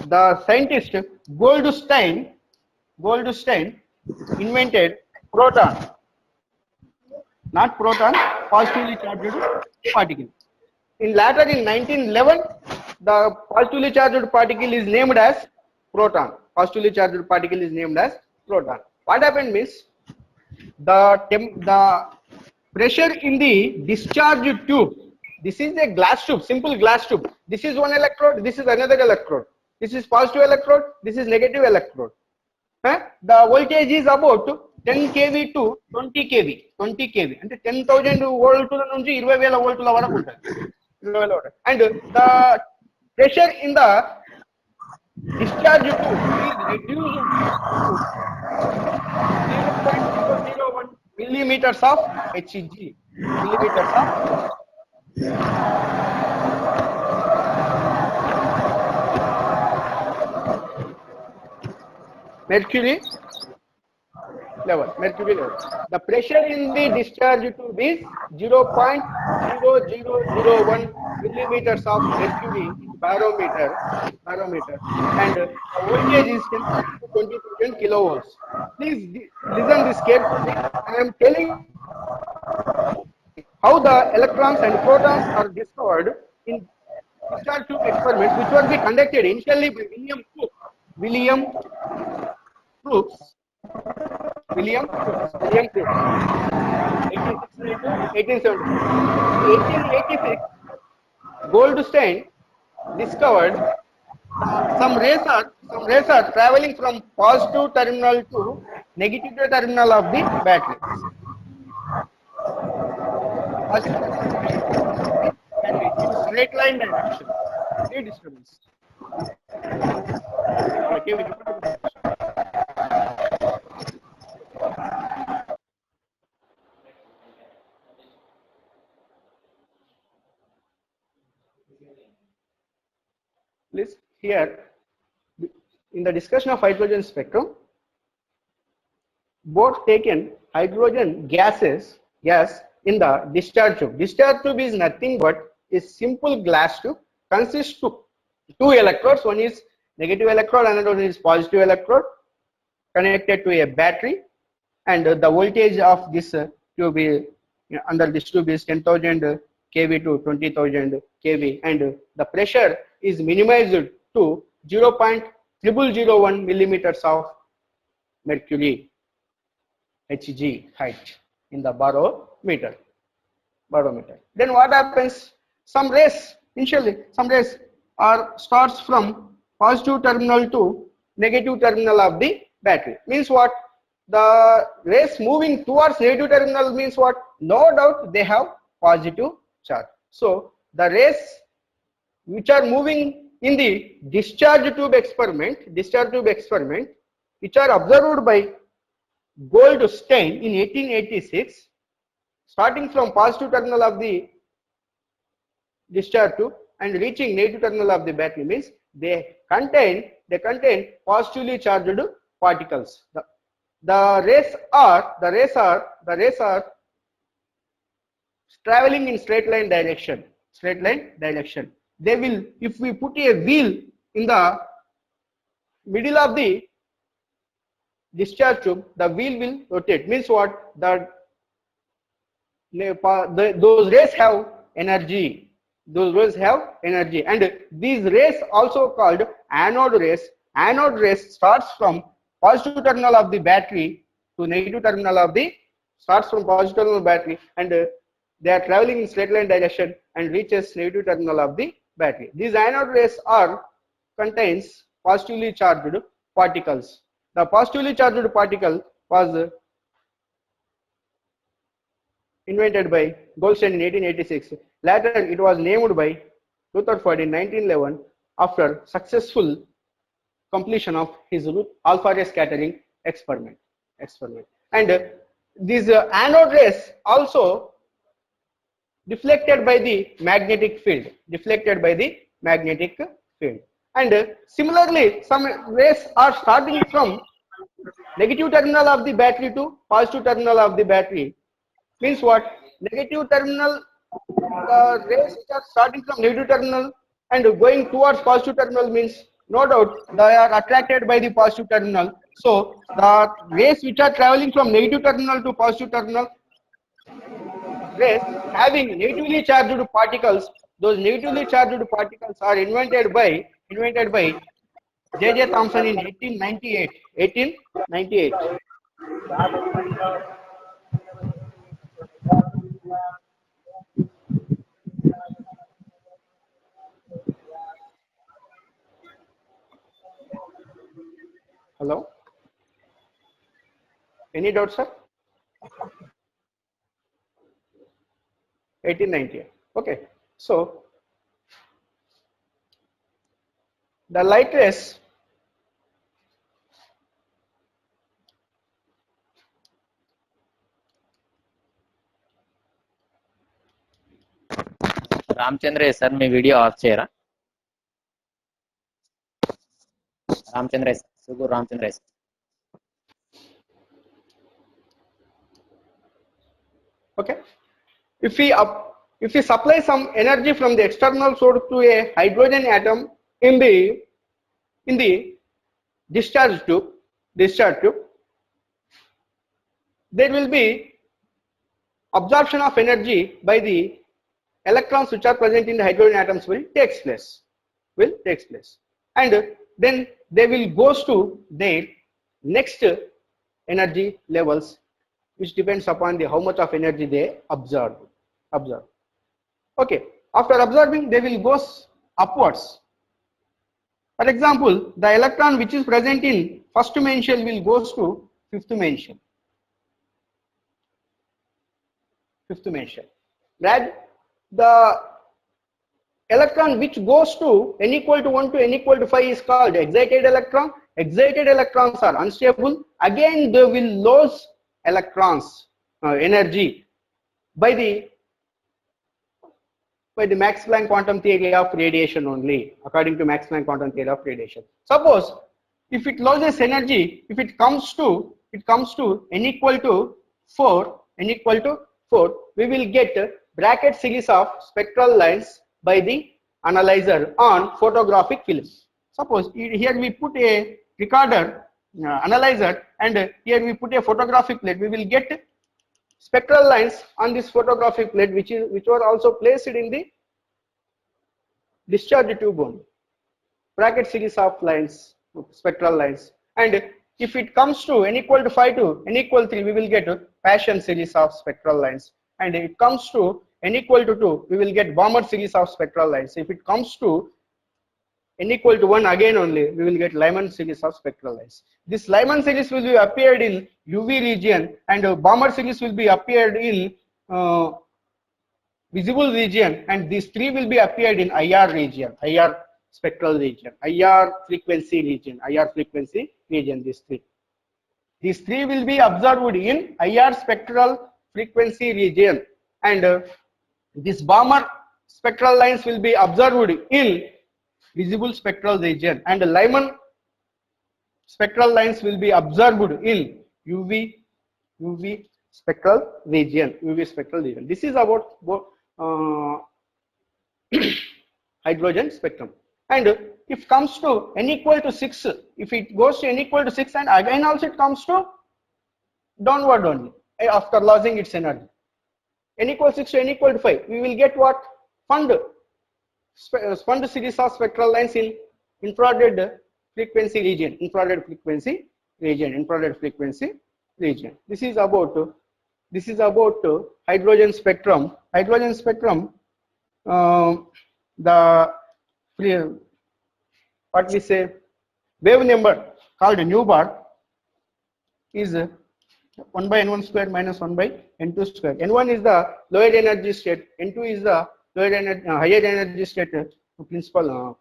the scientist Goldstein invented proton, not proton, positively charged particle. In 1911, the positively charged particle is named as proton. Positively charged particle is named as proton. What happened means, the pressure in the discharge tube. This is a glass tube, simple glass tube. This is one electrode, this is another electrode. This is positive electrode, this is negative electrode. The voltage is about 10 kV to 20 kV. And 10,000 volt nunchi 20,000 volt varaku untadi. And the pressure in the discharge tube is reduced to 0.001 millimeters of Hg. Mercury level. The pressure in the discharge tube is 0.0001 millimeters of mercury barometer, and the voltage is 10 to 20,000 kilovolts. Please listen this carefully. I am telling how the electrons and protons are discovered in discharge tube experiments, which were conducted initially by William Crookes. 1870. In 1886, Goldstein discovered some rays are traveling from positive terminal to negative terminal of the battery. Straight line direction, disturbance. Please, here in the discussion of hydrogen spectrum, both taken hydrogen gas in the discharge tube. Discharge tube is nothing but a simple glass tube, consists of two electrodes. One is negative electrode, another one is positive electrode, connected to a battery, and the voltage of this tube is, under this tube is 10,000 kV to 20,000 kV, and the pressure is minimized to 0.0001 millimeters of mercury, Hg, height, in the barometer. Then what happens? Some rays, initially some rays starts from positive terminal to negative terminal of the battery. Means what? The rays moving towards negative terminal means what? No doubt they have positive charge. So the rays which are moving in the discharge tube experiment, which are observed by Goldstein in 1886, starting from positive terminal of the discharge tube and reaching negative terminal of the battery, means they contain positively charged particles. The rays are traveling in straight line direction. They will, if we put a wheel in the middle of the discharge tube, the wheel will rotate. Means what? Those rays have energy. And these rays also called anode rays. Anode rays starts from positive terminal of the battery to negative terminal of the battery, and they are traveling in straight line direction and reaches negative terminal of the battery. These anode rays contains positively charged particles. The positively charged particle was invented by Goldstein in 1886. Later, it was named by Rutherford in 1911 after successful completion of his alpha ray scattering experiment. And these anode rays also deflected by the magnetic field. And similarly, some rays are starting from negative terminal of the battery to positive terminal of the battery. Means what? Negative terminal rays which are starting from negative terminal and going towards positive terminal, means no doubt they are attracted by the positive terminal. So the rays which are traveling from negative terminal to positive terminal, rays having negatively charged particles, those negatively charged particles are invented by J.J. Thomson in 1898. Hello? Any doubt, sir? 1898. Okay. So the light rays Ramachandraiah sir మీ video off చేయరా? Ramachandraiah sir, Suguru Ramachandraiah sir. Okay, if we supply some energy from the external source to a hydrogen atom in the discharge tube, there will be absorption of energy by the electrons which are present in the hydrogen atoms will takes place, and then they will goes to their next energy levels, which depends upon how much of energy they absorb. Okay, after absorbing, they will goes upwards. For example, the electron which is present in first main shell will goes to fifth main shell. That the electron which goes to n equal to 1 to n equal to 5 is called excited electron. Excited electrons are unstable. Again, they will lose electrons energy by the Max Planck quantum theory of radiation only, according to Max Planck quantum theory of radiation. Suppose if it loses energy, if it comes to n equal to 4, we will get bracket series of spectral lines by the analyzer on photographic film. Suppose here we put a recorder analyzer, and here we put a photographic plate. We will get spectral lines on this photographic plate, which were also placed in the discharge tube only. Bracket series of lines, spectral lines. And if it comes to n equal to 5 to n equal 3, we will get a Paschen series of spectral lines. And if it comes to n equal to 2, we will get Balmer series of spectral lines. If it comes to n equal to 1, again only, we will get Lyman series of spectral lines. This Lyman series will be appeared in UV region, and Balmer series will be appeared in visible region, and these three will be appeared in IR region, IR spectral region, IR frequency region, These three will be observed in IR spectral frequency region, and this Balmer spectral lines will be observed in visible spectral region, and Lyman spectral lines will be observed in UV spectral region. This is about hydrogen spectrum. And if comes to n equal to 6, if it goes to n equal to 6, and again also it comes to downward only after losing its energy. N equal 6 to n equal to 5, we will get what? Spun series of spectral lines in infrared frequency region. This is about hydrogen spectrum. What we say, wave number called nu bar is 1 by n1 square minus 1 by n2 square. N1 is the lower energy state, n2 is the higher energy state principal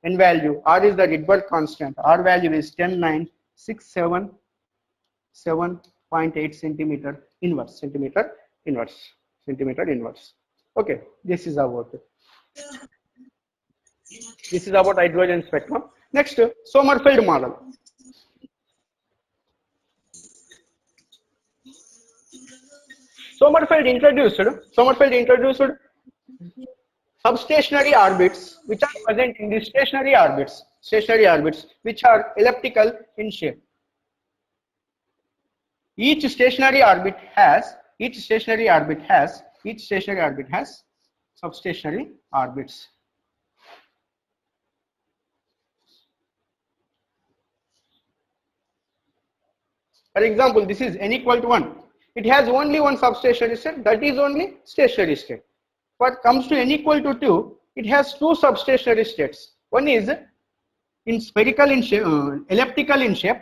n value. R is the Rydberg constant. R value is 10967.8 centimeter inverse. Okay, this is about hydrogen spectrum. Next, Sommerfeld model. Sommerfeld introduced substationary orbits which are present in the stationary orbits, which are elliptical in shape. Each stationary orbit has substationary orbits. For example, this is n equal to 1. It has only one substationary state, that is only stationary state. What comes to n equal to 2, it has two substationary states. One is in spherical in shape, elliptical in shape,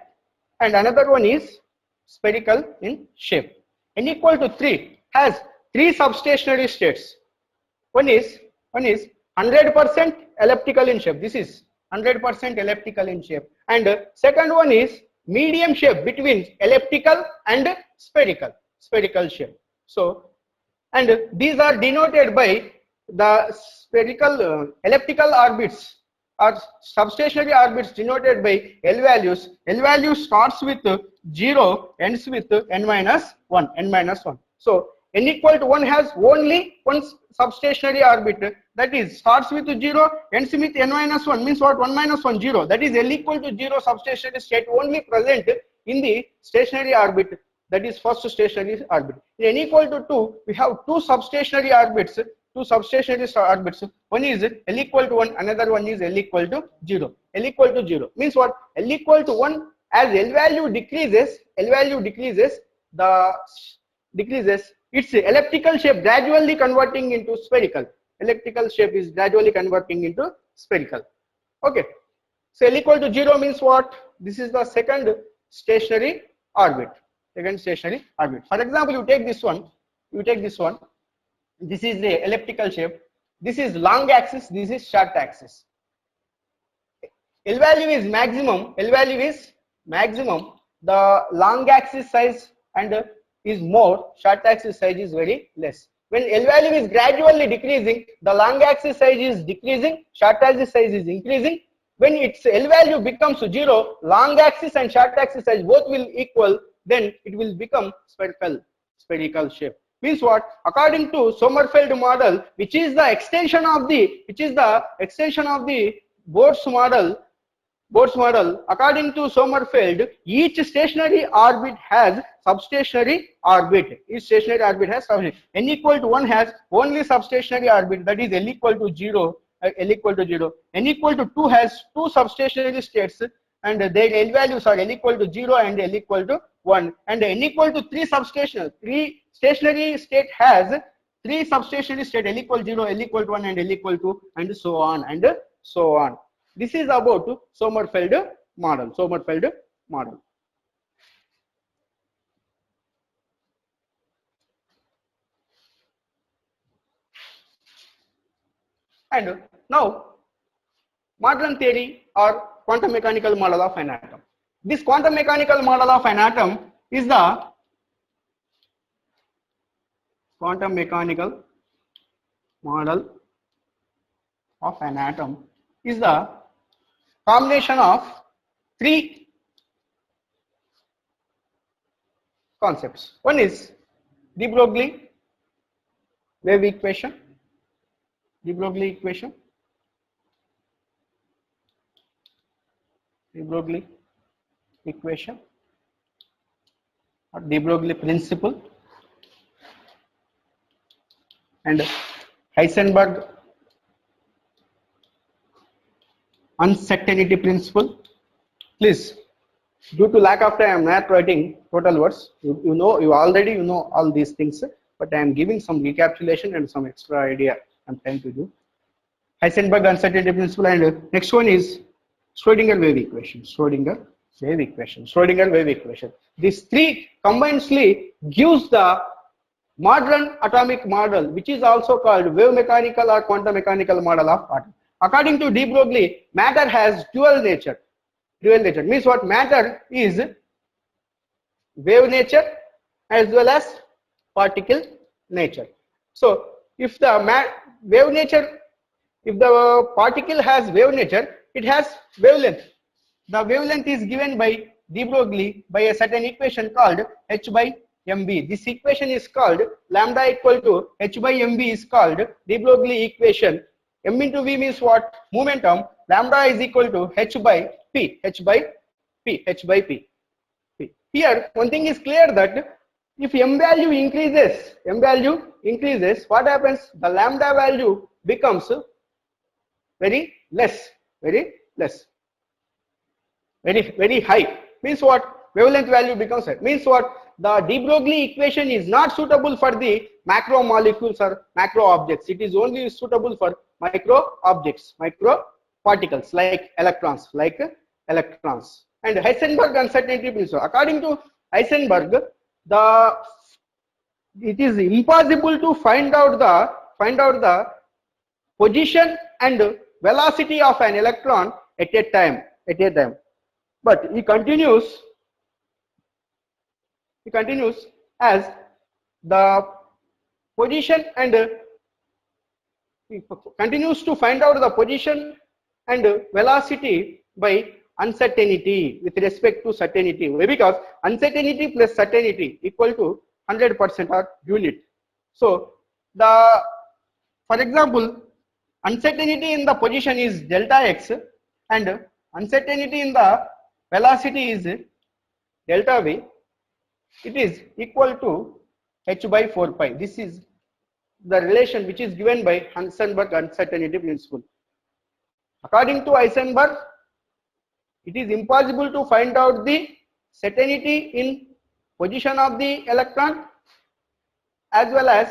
and another one is spherical in shape. N equal to 3 has three substationary states. One is 100% elliptical in shape. This is 100% elliptical in shape, and second one is medium shape between elliptical and spherical shape. So, and these are denoted by the spherical elliptical orbits or substationary orbits denoted by L values. L value starts with 0, ends with n minus 1. So n equal to 1 has only one substationary orbit, that is starts with 0, ends with n minus 1, means what? 1 minus 1, 0. That is L equal to 0 substationary state only present in the stationary orbit, that is first stationary orbit. In n equal to 2, we have two substationary orbits. One is L equal to 1, another one is L equal to 0. L equal to 0 means what? L equal to 1, as L value decreases, its elliptical shape gradually converting into spherical. Elliptical shape is gradually converting into spherical. Okay. So L equal to 0 means what? This is the second stationary orbit. For example, you take this one. This is the elliptical shape. This is long axis, this is short axis. L value is maximum, L value is maximum, the long axis size and is more, short axis size is very less. When L value is gradually decreasing, the long axis size is decreasing, short axis size is increasing. When its L value becomes 0, long axis and short axis size both will equal, then it will become spherical shape. Means what? According to Sommerfeld model, which is the extension of the Bohr's model, according to Sommerfeld, each stationary orbit has substationary orbit. Each stationary orbit has substationary. N equal to 1 has only substationary orbit, that is L equal to 0. L equal to 0. N equal to 2 has 2 substationary states, and their L values are L equal to 0 and L equal to 1. And N equal to 3 stationary state has 3 substationary state, L equal 0, L equal to 1 and L equal to, and so on and so on. This is about Sommerfeld model. And now, modern theory or quantum mechanical model of an atom. This quantum mechanical model of an atom is the quantum mechanical model of an atom is the combination of 3 concepts. One is de Broglie wave equation, de Broglie equation, de Broglie equation or de Broglie principle, and Heisenberg uncertainty principle. Please, due to lack of time, I am not writing total words. You already know all these things, but I am giving some recapitulation and some extra idea I am trying to do. Heisenberg uncertainty principle, and next one is Schrödinger wave equation. Schrödinger wave equation. These 3 combinedly gives the modern atomic model, which is also called wave mechanical or quantum mechanical model of atom. According to de Broglie, matter has dual nature. Means what? Matter is wave nature as well as particle nature. So if the particle has wave nature, it has wavelength. The wavelength is given by de Broglie by a certain equation called h by mb. This equation is called lambda equal to h by mb is called de Broglie equation. M into v means what? Momentum. Lambda is equal to h by p. Here one thing is clear, that if m value increases, what happens? The lambda value becomes very high. Means what? Wavelength value becomes high. Means what? The de Broglie equation is not suitable for the macromolecules or macro objects. It is only suitable for micro objects, micro particles like electrons. And Heisenberg uncertainty principle. According to Heisenberg, it is impossible to find out the position and velocity of an electron at a time. But he continues as the position and he continues to find out the position and velocity by uncertainty with respect to certainty. Why? Because uncertainty plus certainty equal to 100% or unit. So for example, uncertainty in the position is delta x and uncertainty in the velocity is delta v. It is equal to h by 4 pi. This is the relation which is given by Heisenberg uncertainty principle. According to Heisenberg, it is impossible to find out the certainty in position of the electron as well as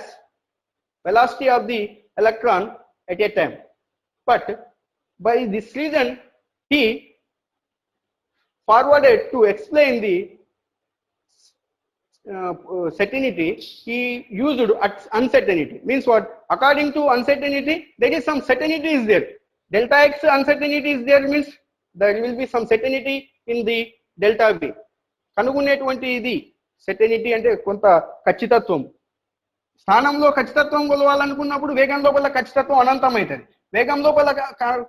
velocity of the electron at a time. But by this reason, he forwarded to explain the certainty, he used uncertainty. Means what? According to uncertainty, there is some certainty is there. Delta x uncertainty is there, means there will be some certainty in the delta v. కనుగొనేటువంటి ఇది సెటనిటీ అంటే కొంత ఖచ్చితత్వం. స్థానంలో ఖచ్చితత్వం కొలవాలనుకున్నప్పుడు వేగం లోపల ఖచ్చితత్వం అనంతమవుతుంది. వేగం లోపల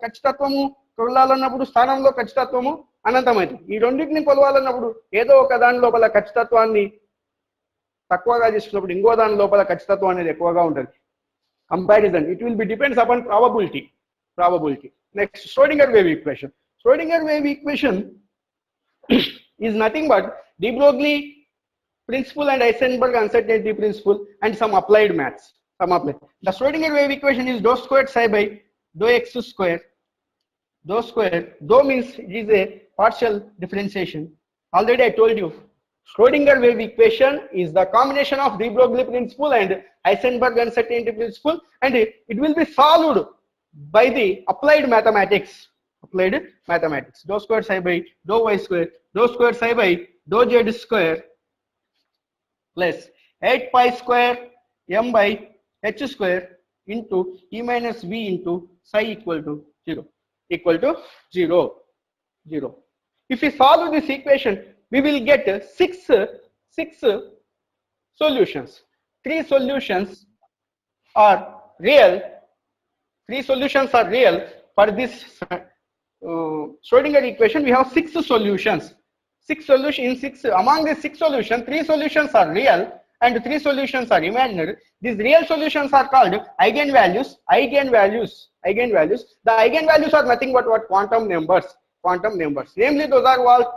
ఖచ్చితత్వము కొలవాలన్నప్పుడు స్థానంలో ఖచ్చితత్వము అనంతమవుతుంది. ఈ రెండింటిని కొలవాలన్నప్పుడు ఏదో ఒక దాని లోపల ఖచ్చితత్వాన్ని తక్కువగా తీసుకున్నప్పుడు ఇంకో దాని లోపల ఖచ్చితత్వం అనేది ఎక్కువగా ఉంటుంది. Comparison, it will be depends upon probability. Next, Schrodinger wave equation. Schrodinger wave equation is nothing but de Broglie principle and Heisenberg uncertainty principle and some applied maths. The Schrodinger wave equation is dou squared psi by dou x square. Dou square, dou means it is a partial differentiation. Already I told you, Schrodinger wave equation is the combination of de Broglie principle and Heisenberg uncertainty principle, and it will be solved by the applied mathematics. Dou squared psi by dou y square, dou squared psi by dou z square plus 8 pi square m by h square into e minus v into psi equal to 0. If we solve this equation, we will get six solutions. Three solutions are real for this Schrodinger equation. We have six solutions. Among these six solutions, three solutions are real and three solutions are imaginary. These real solutions are called eigenvalues. The eigenvalues are nothing but what? Quantum numbers. Namely, those are what?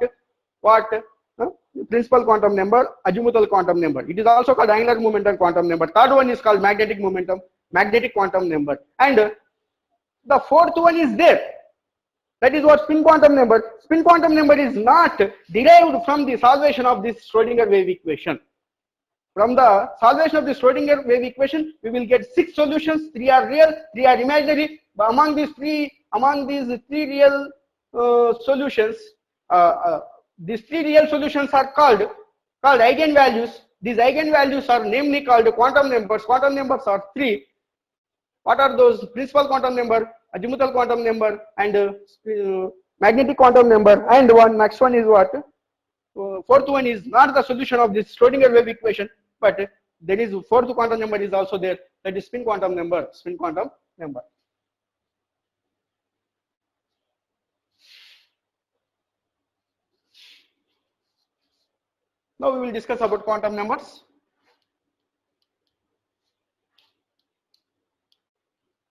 Principal quantum number, azimuthal quantum number. It is also called angular momentum quantum number. Third one is called magnetic quantum number. And the fourth one is there. That is what? Spin quantum number. Spin quantum number is not derived from the solvation of this Schrodinger wave equation. From the solvation of the Schrodinger wave equation, we will get six solutions. Three are real, three are imaginary. But among these three real solutions, these three real solutions are called eigenvalues. These eigenvalues are namely called quantum numbers. Quantum numbers are three. What are those? Principal quantum number, azimuthal quantum number, and magnetic quantum number. And next one is what? Fourth one is not the solution of this Schrodinger wave equation, but there is fourth quantum number is also there. That is spin quantum number. Now we will discuss about quantum numbers.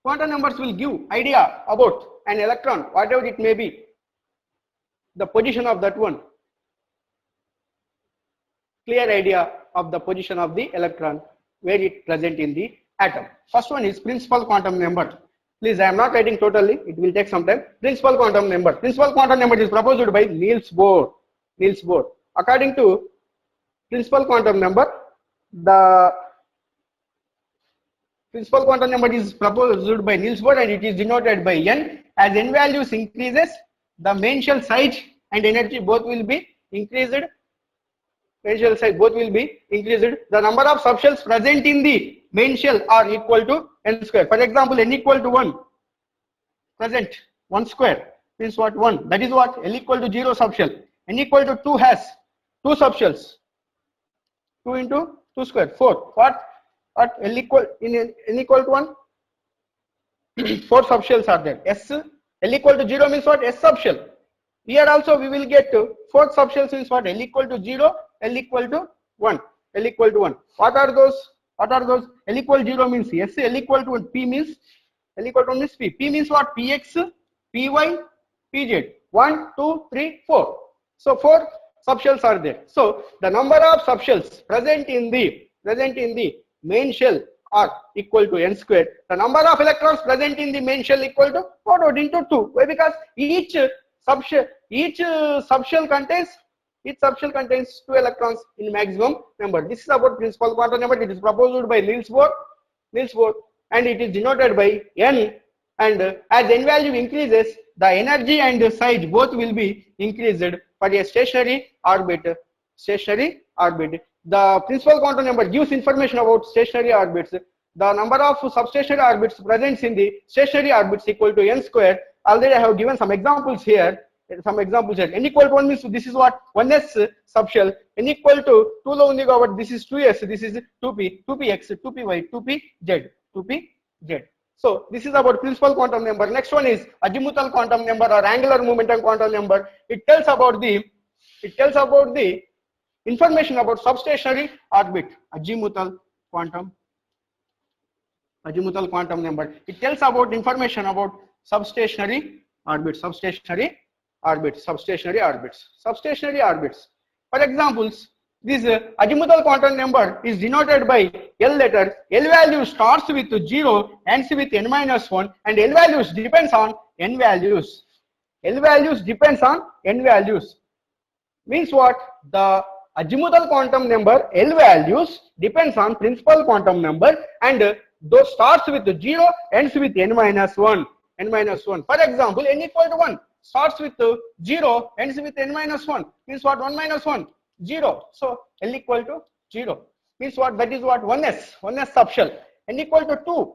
Quantum numbers will give idea about an electron, whatever it may be, the position of that one. Clear idea of the position of the electron, where it present in the atom. First one is principal quantum number. Please, I am not writing totally, it will take some time. Principal quantum number. Principal quantum number is proposed by Niels Bohr. According to principal quantum number, the principal quantum number is proposed by Niels Bohr and it is denoted by n. As n values increases, the main shell size and energy both will be increased. The number of subshells present in the main shell are equal to n square. For example, n equal to 1 present 1 square means what? 1. That is what? L equal to 0 subshell. N equal to 2 has 2 subshells. 2 into 2 square 4. What L equal in n equal to 1? 4 subshells are there. L equal to 0 means what? S subshell. Here also we will get 4 subshells means what? L equal to 0, L equal to 1. What are those? L equal to 0 means S. L equal to 1. P means L equal to 1 means P. P means what? Px, Py, Pz. 1, 2, 3, 4. So 4 subshells are there. So the number of subshells present in the main shell are equal to n squared. The number of electrons present in the main shell equal to 4 into 2. Why? Because each subshell contains 2 electrons in maximum number. This is about principal quantum number. It is proposed by Niels Bohr, and it is denoted by n. And as n value increases, the energy and the size both will be increased for a stationary orbit. The principal quantum number gives information about stationary orbits. The number of substationary orbits present in the stationary orbits equal to n square. Already I have given some examples here. N equal to 1 means this is what 1s subshell. N equal to 2 lo undi kabatti this is 2s, this is 2p, 2px, 2py, 2pz, 2pz. So this is about principal quantum number. Next one is azimuthal quantum number or angular momentum quantum number. It tells about the information about substationary orbit. Azimuthal quantum number. It tells about information about substationary orbits. For examples, this azimuthal quantum number is denoted by L letter. L value starts with 0, ends with n-1, and L values depends on n values. Means what? The azimuthal quantum number L values depends on principal quantum number, and those starts with 0, ends with n-1. For example, n equal to 1 starts with 0, ends with n-1. Means what? 1 minus 1, 0. So L equal to 0. Means what? That is what? 1s subshell. N equal to 2.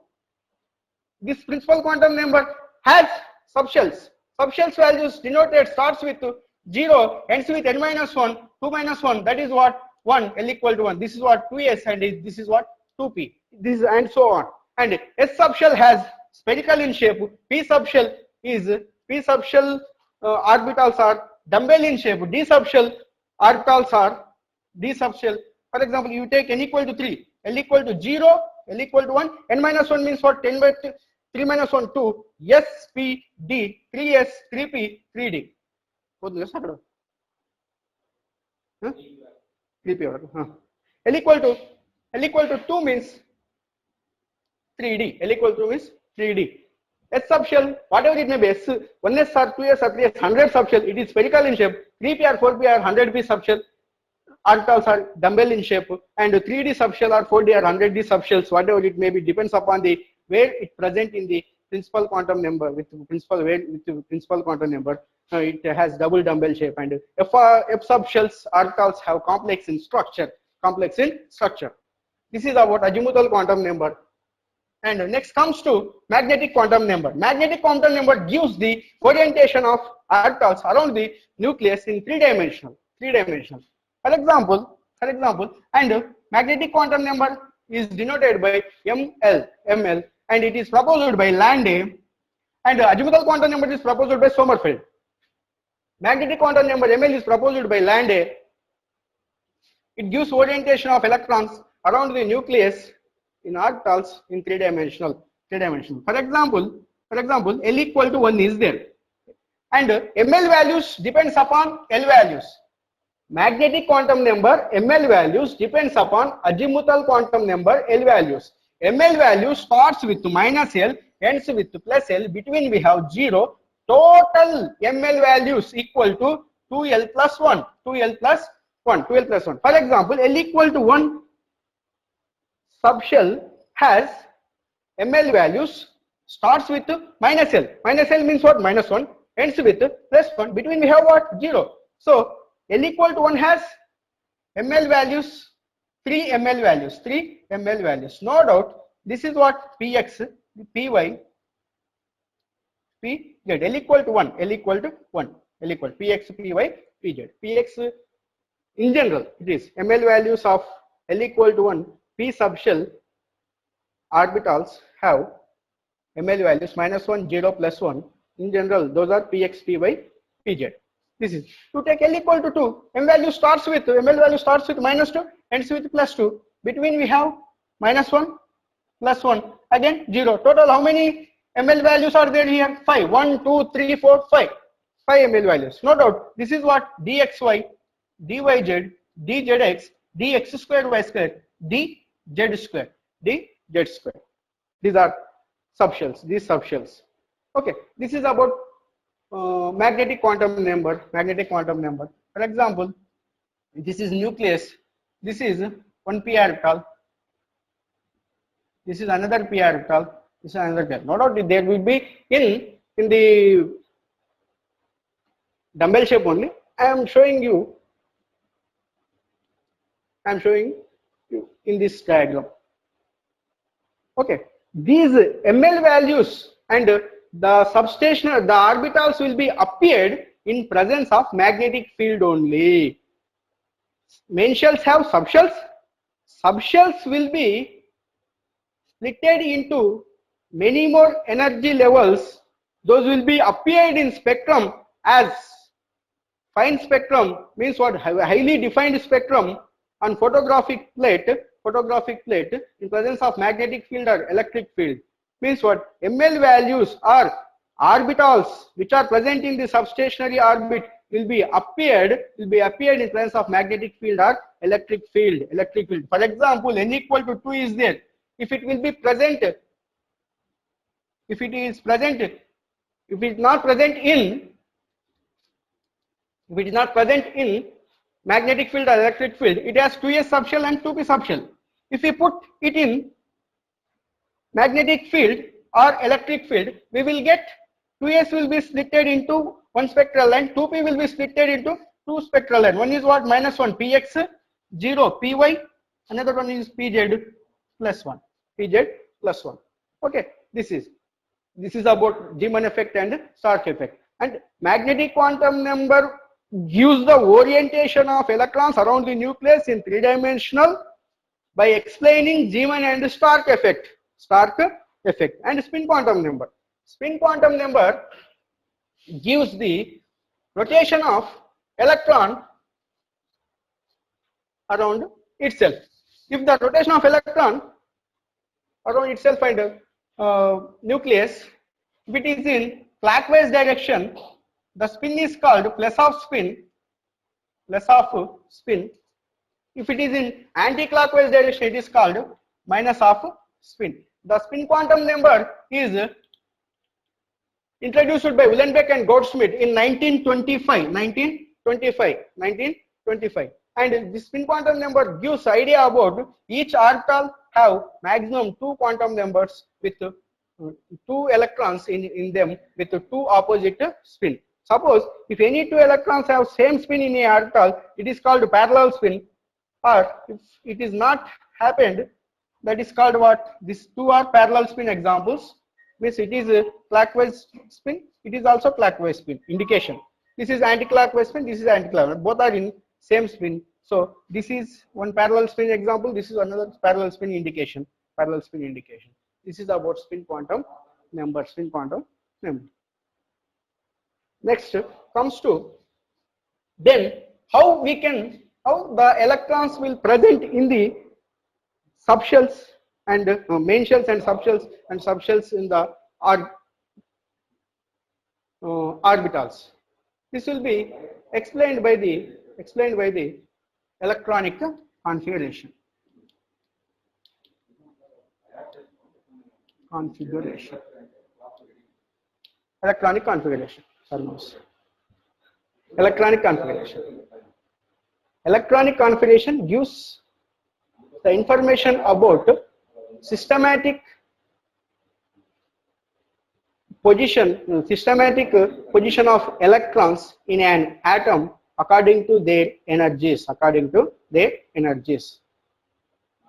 This principal quantum number has subshells. Subshells values denoted starts with 0, ends with n-1, 2 minus 1. That is what? 1. L equal to 1. This is what? 2s, and this is what? 2p. This and so on. And S subshell has spherical in shape. P subshell orbitals are dumbbell in shape. D subshell orbitals are D subshell. For example, you take n equal to 3, L equal to 0, L equal to 1, n-1 means what? 10 by 3 minus 1, 2, S, P, D, 3S, 3P, 3D. Huh? 3P. L equal to 2 means 3D. L equal to means 3D. S subshell, whatever it may be, S, 1s or 2s or 3s, 100 subshell, it is spherical in shape. 3p or 4p or 100p subshell orbitals are dumbbell in shape, and 3D subshell or 4d or 100d subshells, whatever it may be, depends upon the where it present in the principal quantum number. With principal quantum number, it has double dumbbell shape, and F subshells orbitals have complex in structure. This is about azimuthal quantum number. And next comes to magnetic quantum number. Magnetic quantum number gives the orientation of orbitals around the nucleus in three-dimensional. For example, and magnetic quantum number is denoted by ML, and it is proposed by Landay, and azimuthal quantum number is proposed by Sommerfeld. Magnetic quantum number ML is proposed by Landay. It gives orientation of electrons around the nucleus in orbitals in three-dimensional. For example, L equal to 1 is there, and ML values depends upon L values. Magnetic quantum number ML values depends upon azimuthal quantum number L values. ML value starts with minus L, ends with plus L. Between we have 0. Total ML values equal to 2L plus 1. For example, L equal to 1 subshell has ML values starts with minus L. Minus L means what? Minus 1. Ends with plus 1. Between we have what? 0. So L equal to 1 has ML values, 3 ML values. No doubt, this is what? Px, Py, Pz. L equal to 1. Px, Py, Pz. Px in general, it is ML values of L equal to 1. P subshell orbitals have ML values minus 1, 0, plus 1. In general, those are Px, Py, Pz. This is to take L equal to 2. ML value starts with minus 2, ends with plus 2. Between we have minus 1, plus 1. Again 0. Total how many ML values are there here? 5. 1, 2, 3, 4, 5. 5 ML values. No doubt. This is what? dxy, dyz, dzx, dx square y square, dz square. These are subshells. Okay. This is about magnetic quantum number. For example, this is nucleus. This is one p orbital. This is another p orbital. This is another p. No doubt there will be in the dumbbell shape only. I am showing you I am showing you in this diagram. Okay, these ml values and the substation, the orbitals will be appeared in presence of magnetic field only. Main shells have subshells. Subshells will be splitted into many more energy levels. Those will be appeared in spectrum as fine spectrum, means what? Highly defined spectrum on photographic plate in presence of magnetic field or electric field. Means what? ml values or orbitals which are present in the substationary orbit will be appeared in presence of magnetic field or electric field. For example, n equal to 2 is there. If it will be present, if it is not present in magnetic field or electric field, it has 2s subshell and 2p subshell. If we put it in magnetic field or electric field, we will get 2s will be splitted into one spectral line, 2p will be splitted into two spectral line. One is what? -1 px 0 py, another one is pz +1 Okay, this is about Zeeman effect and Stark effect. And magnetic quantum number gives the orientation of electrons around the nucleus in three-dimensional by explaining Zeeman and Stark effect. And spin quantum number gives the rotation of electron around itself. If the rotation of electron around itself and nucleus, if it is in clockwise direction, the spin is called plus of spin. If it is in anti-clockwise direction, it is called minus of spin. The spin quantum number is introduced by Uhlenbeck and Goudsmit in 1925. And the spin quantum number gives idea about each orbital have maximum 2 quantum numbers with 2 electrons in them with 2 opposite spin. Suppose if any 2 electrons have same spin in a orbital, it is called parallel spin, or if it is not happened, that is called what? These 2 are parallel spin examples. Means it is a clockwise spin, it is also clockwise spin indication. This is anti-clockwise spin, this is anti-clockwise, both are in same spin. So this is one parallel spin example, this is another parallel spin indication. This is about spin quantum number. Next comes to then how the electrons will present in the subshells and main shells and subshells in the orbitals. This will be explained by the electronic configuration. Electronic configuration. Electronic configuration gives the information about systematic position of electrons in an atom according to their energies.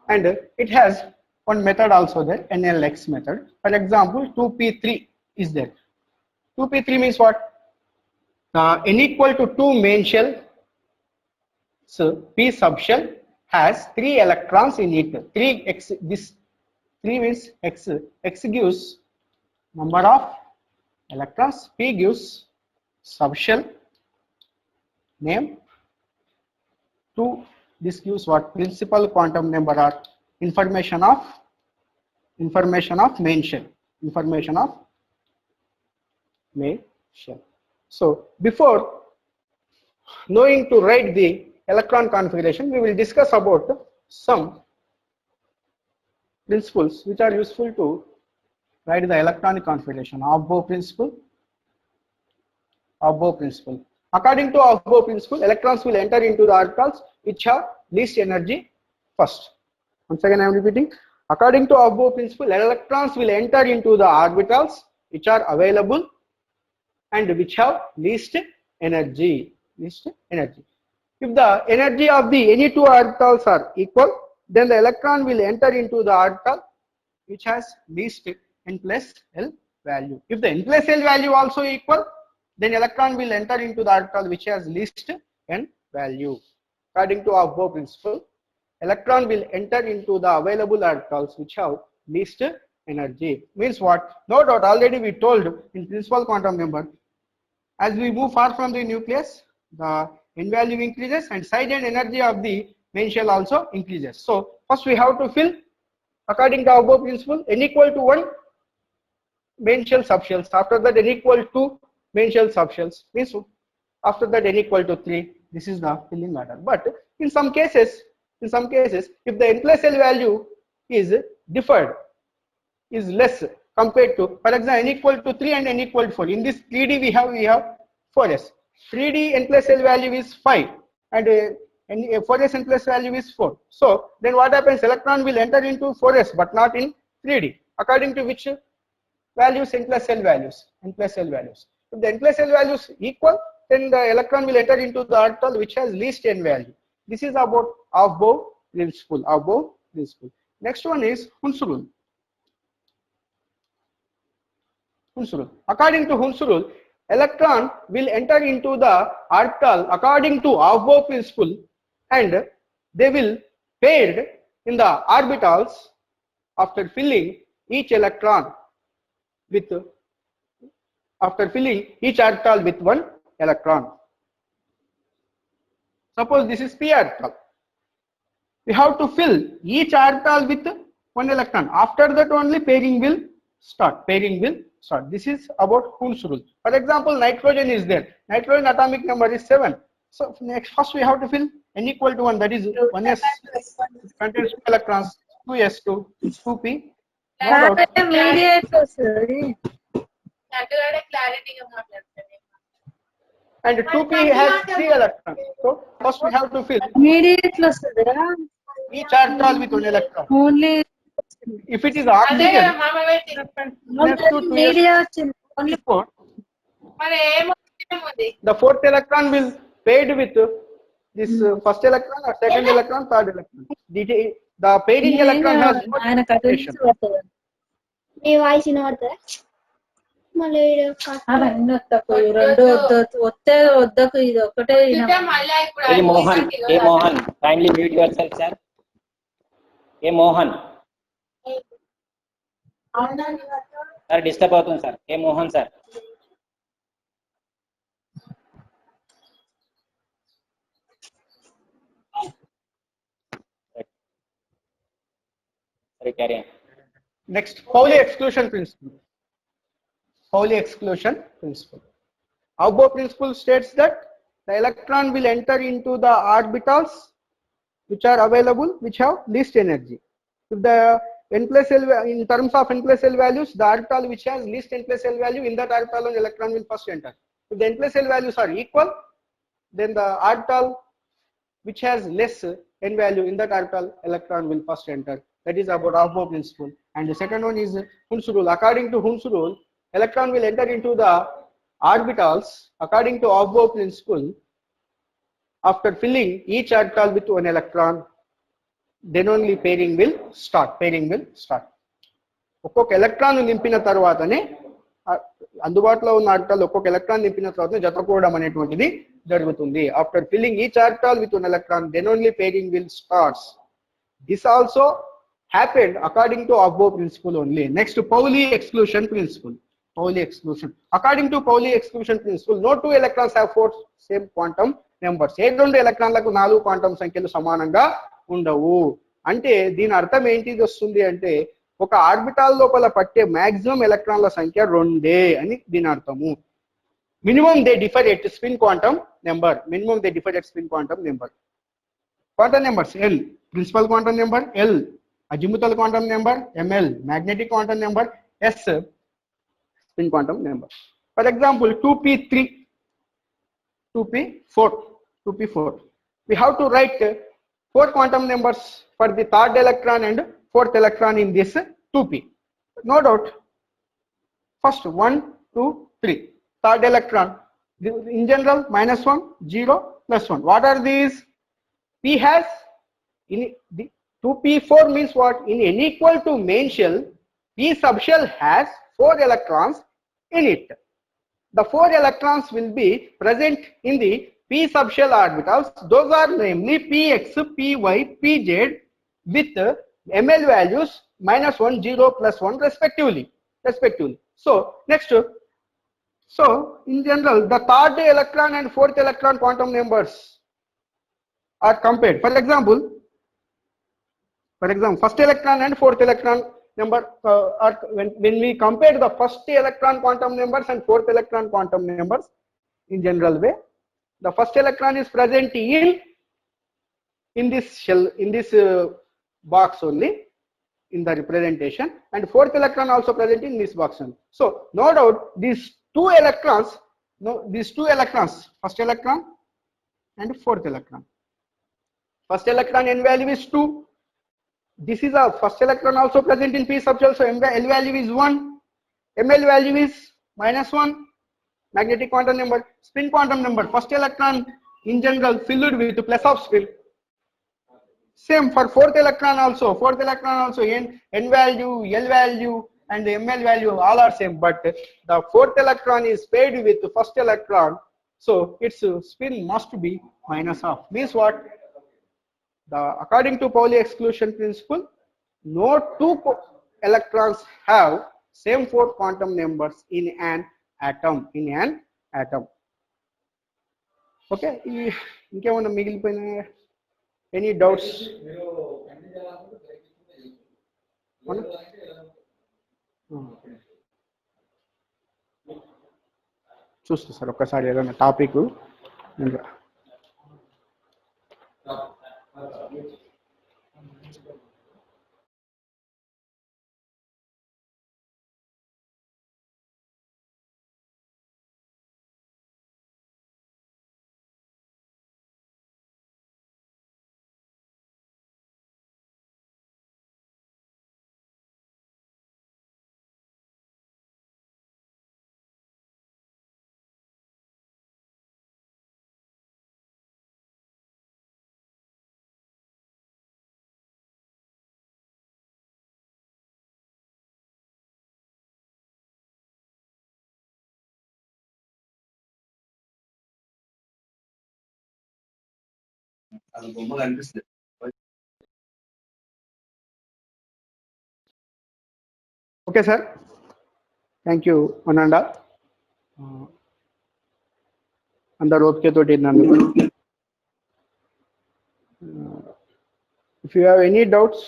And it has one method also there, NLX method. For example, 2p3 is there. 2p3 means what? N equal to 2 main shell. So p subshell has 3 electrons in it. 3x. This 3 means x. X gives number of electrons. P gives subshell name. 2. This gives what? Principal quantum number or information of main shell. So before knowing to write the electron configuration, we will discuss about some principles which are useful to write the electronic configuration. Aufbau principle. According to Aufbau principle, electrons will enter into the orbitals which have least energy first. Once again I am repeating. According to Aufbau principle, electrons will enter into the orbitals which are available and which have least energy. If the energy of the any two orbitals are equal, then the electron will enter into the orbital which has least n plus L value. If the n plus L value also equal, then electron will enter into the orbital which has least n value. According to Aufbau principle, electron will enter into the available orbitals which have least energy. Means what? No doubt, already we told in principal quantum number, as we move far from the nucleus, the n value increases and side end energy of the main shell also increases. So first we have to fill, according to Aufbau principle, n equal to 1 main shell subshells. After that n equal to main shell subshells. Means after that n equal to 3. This is the filling order. But in some cases, if the n plus L value is differed, is less compared to, for example, n equal to 3 and n equal to 4. In this 3D we have 4s. 3D n plus L value is 5 and 4s n plus value is 4. So then what happens? Electron will enter into 4s but not in 3D. According to which values? N plus L values. If the n plus L values equal, then the electron will enter into the orbital which has least n value. This is about Aufbau principle. Next one is Hund's rule. According to Hund's rule, electron will enter into the orbital according to Aufbau principle, and they will paired in the orbitals after filling each orbital with one electron. Suppose this is p orbital. We have to fill each orbital with one electron. After that only pairing will start. This is about Hund's rule. For example, nitrogen is there. Nitrogen atomic number is 7. So first we have to fill n equal to 1, that is 1s contains 2 electrons, 2s2, 2p. No doubt. And 2p has 3 electrons. So first we have to fill each orbital with 1 electron. Only If it is oxygen, the fourth electron will paired with this first electron or second electron, third electron. The pairing electron has no concentration. మీ voice వినబడతారా? మళ్ళీ అవన్నీ వద్దకు రెండు వద్దకు ఇది ఒకటే A Mohan kindly mute yourself, sir. A Mohan sir disturb అవుతుంది sir. A Mohan sir. Sorry, carry on. Next, Pauli exclusion principle. Aufbau principle states that the electron will enter into the orbitals which are available, which have least energy. If the n plus L, in terms of n plus L values, the orbital which has least n plus L value, in that orbital an electron will first enter. If the n plus L values are equal, then the orbital which has less n value, in that orbital electron will first enter. That is about Aufbau principle. And the second one is Hund's rule. According to Hund's rule, electron will enter into the orbitals according to Aufbau principle after filling each orbital with one electron. Then only pairing will start. ఒక్కొక్క electron నింపిన తర్వాతనే అందుబాటులో ఉన్న orbital ఒక్కొక్క electron నింపిన తర్వాతనే జతకూడడం అనేటువంటిది జరుగుతుంది. After filling each orbital with one electron, then only pairing will starts. This also happened according to Aufbau principle only. Next, Pauli exclusion principle. According to Pauli exclusion principle, no two electrons have 4 same quantum numbers. ఏ రెండు ఎలక్ట్రాన్లకు 4 quantum సంఖ్యలు సమానంగా ఉండవు. అంటే దీని అర్థం ఏంటి వస్తుంది అంటే, ఒక ఆర్బిటాల్ లోపల పట్టే మాక్సిమం ఎలక్ట్రాన్ల సంఖ్య 2 అని దీని అర్థము. Minimum they differ at spin quantum number. Quantum numbers: L principal quantum number, L azimuthal quantum number, ML magnetic quantum number, S spin quantum number. For example, 2p3, 2p4. We have to write 4 quantum numbers for the third electron and fourth electron in this 2p. No doubt. First 1, 2, 3. Third electron, in general, -1, 0, plus 1. What are these? P has in the 2p4 means what? In n equal to main shell, P subshell has 4 electrons in it. The 4 electrons will be present in the P subshell orbitals. Those are namely Px, Py, Pz with ml values -1, 0, +1 respectively. So next, so in general, the third electron and fourth electron quantum numbers are compared. For example, first electron and fourth electron number are when we compare the first electron quantum numbers and fourth electron quantum numbers in general way, the first electron is present in this shell, in this box only, in the representation, and fourth electron also present in this box only. So no doubt these two electrons, first electron and fourth electron. First electron n value is 2. This is a first electron also present in P subshell, so L value is 1, ml value is -1. Magnetic quantum number, spin quantum number, first electron in general filled with plus of spin. Same for fourth electron also, n value, L value and the ml value all are same, but the fourth electron is paired with the first electron, so its spin must be -1. Means what? According to Pauli exclusion principle, no two electrons have same 4 quantum numbers in an atom. Okay, ఇంకేమన్నా మిగిలిపోయిన any doubts? చూస్తా sir ఒక్కసారి ఏదైనా topic. Okay, sir. Thank you, Ananda. అందరు ఓపికతో విన్నందుకు. If you have any doubts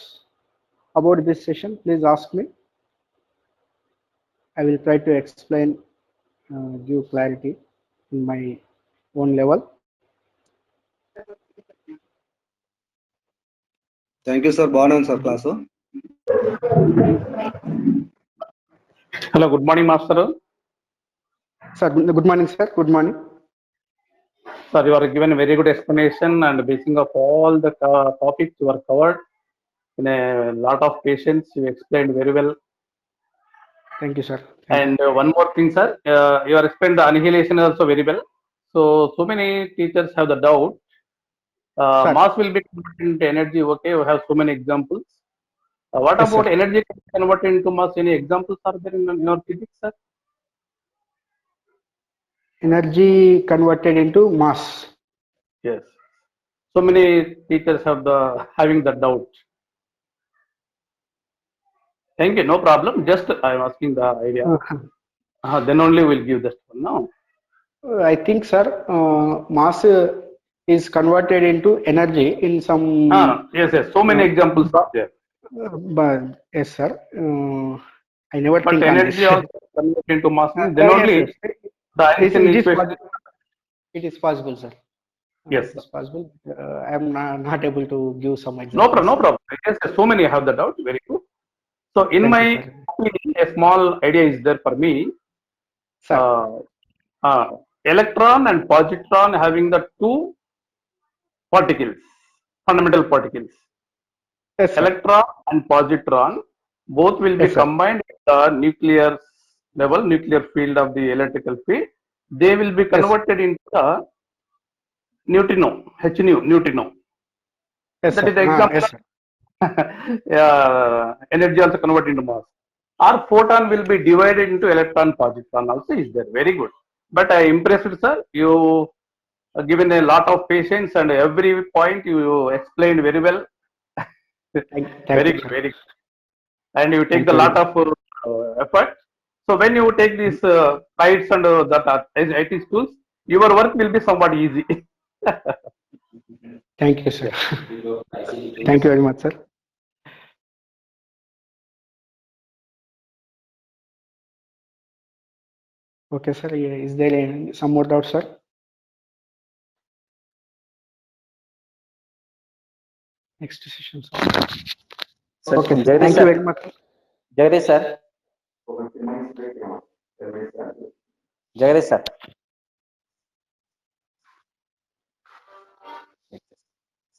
about this session, please ask me. I will try to explain, give clarity in my own level. Thank you, sir. Banan sir, class. Hello, good morning, Master. Sir, good morning, sir. Good morning. Sir, you are given a very good explanation and basing of all the topics you are covered in a lot of patience. You explained very well. Thank you, sir. And one more thing, sir, you have explained the annihilation also very well. So many teachers have the doubt. Sir. Mass will be converted into energy. Okay, we have so many examples. What Yes, about sir. energy converted into mass? Any examples are there in your physics, sir? Energy converted into mass. Yes. So many teachers have having the doubt. Thank you. No problem. Just I am asking the idea. Then only we'll give that one now. I think, sir, mass is converted into energy in some. Yes. So many examples are there. But yes, sir. I never But think on energy this. also converted into mass. Then only Yes, yes. the Einstein It is equation. possible. It is possible, sir. Yes, It is possible. I am not able to give some examples. No problem. Yes, so many have the doubt. Very good. So in Thank my you, sir. opinion, a small idea is there for me. Sir. Electron and positron having the two particles, fundamental particles. Yes, sir. Electron and positron both will be Yes, sir. combined at the nuclear level, nuclear field of the electrical field. They will be converted into the neutrino, neutrino. Yes, That sir. is the example. Yes, sir. Energy also converted into mass. Or photon will be divided into electron, positron also is there. Very good. But I impressed, sir. You given a lot of patience and every point you explained very well. Thank Very you, good, sir. very good. And you take Thank the you lot very of effort. So when you take these slides and that IT tools, your work will be somewhat easy. Thank you, sir. Thank you very much, sir. Okay, sir. Is there some more doubts, sir? Next session, sir. Okay, sir. Thank you very much. Jagdish sir. Jagdish sir.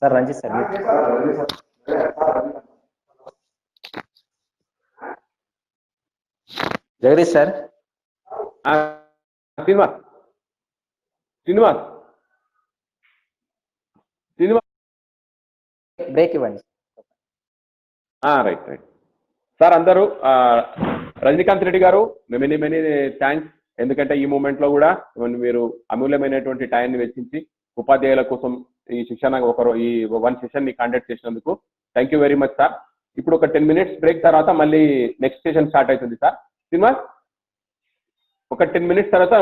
Sir Ranjit sir. Jagdish sir. Srinivas break ఇవ్వండి. Right sir. అందరూ రజనీకాంత్ రెడ్డి గారు many thanks. ఎందుకంటే ఈ moment లో కూడా మీరు అమూల్యమైనటువంటి టైంని వెచ్చించి ఉపాధ్యాయుల కోసం ఈ శిక్షణ ఈ 1 సెషన్ ని కండక్ట్ చేసినందుకు thank you very much sir. ఇప్పుడు ఒక 10 minutes బ్రేక్ తర్వాత మళ్ళీ నెక్స్ట్ సెషన్ స్టార్ట్ అవుతుంది సార్. శ్రీనివాస్ ఒక 10 minutes తర్వాత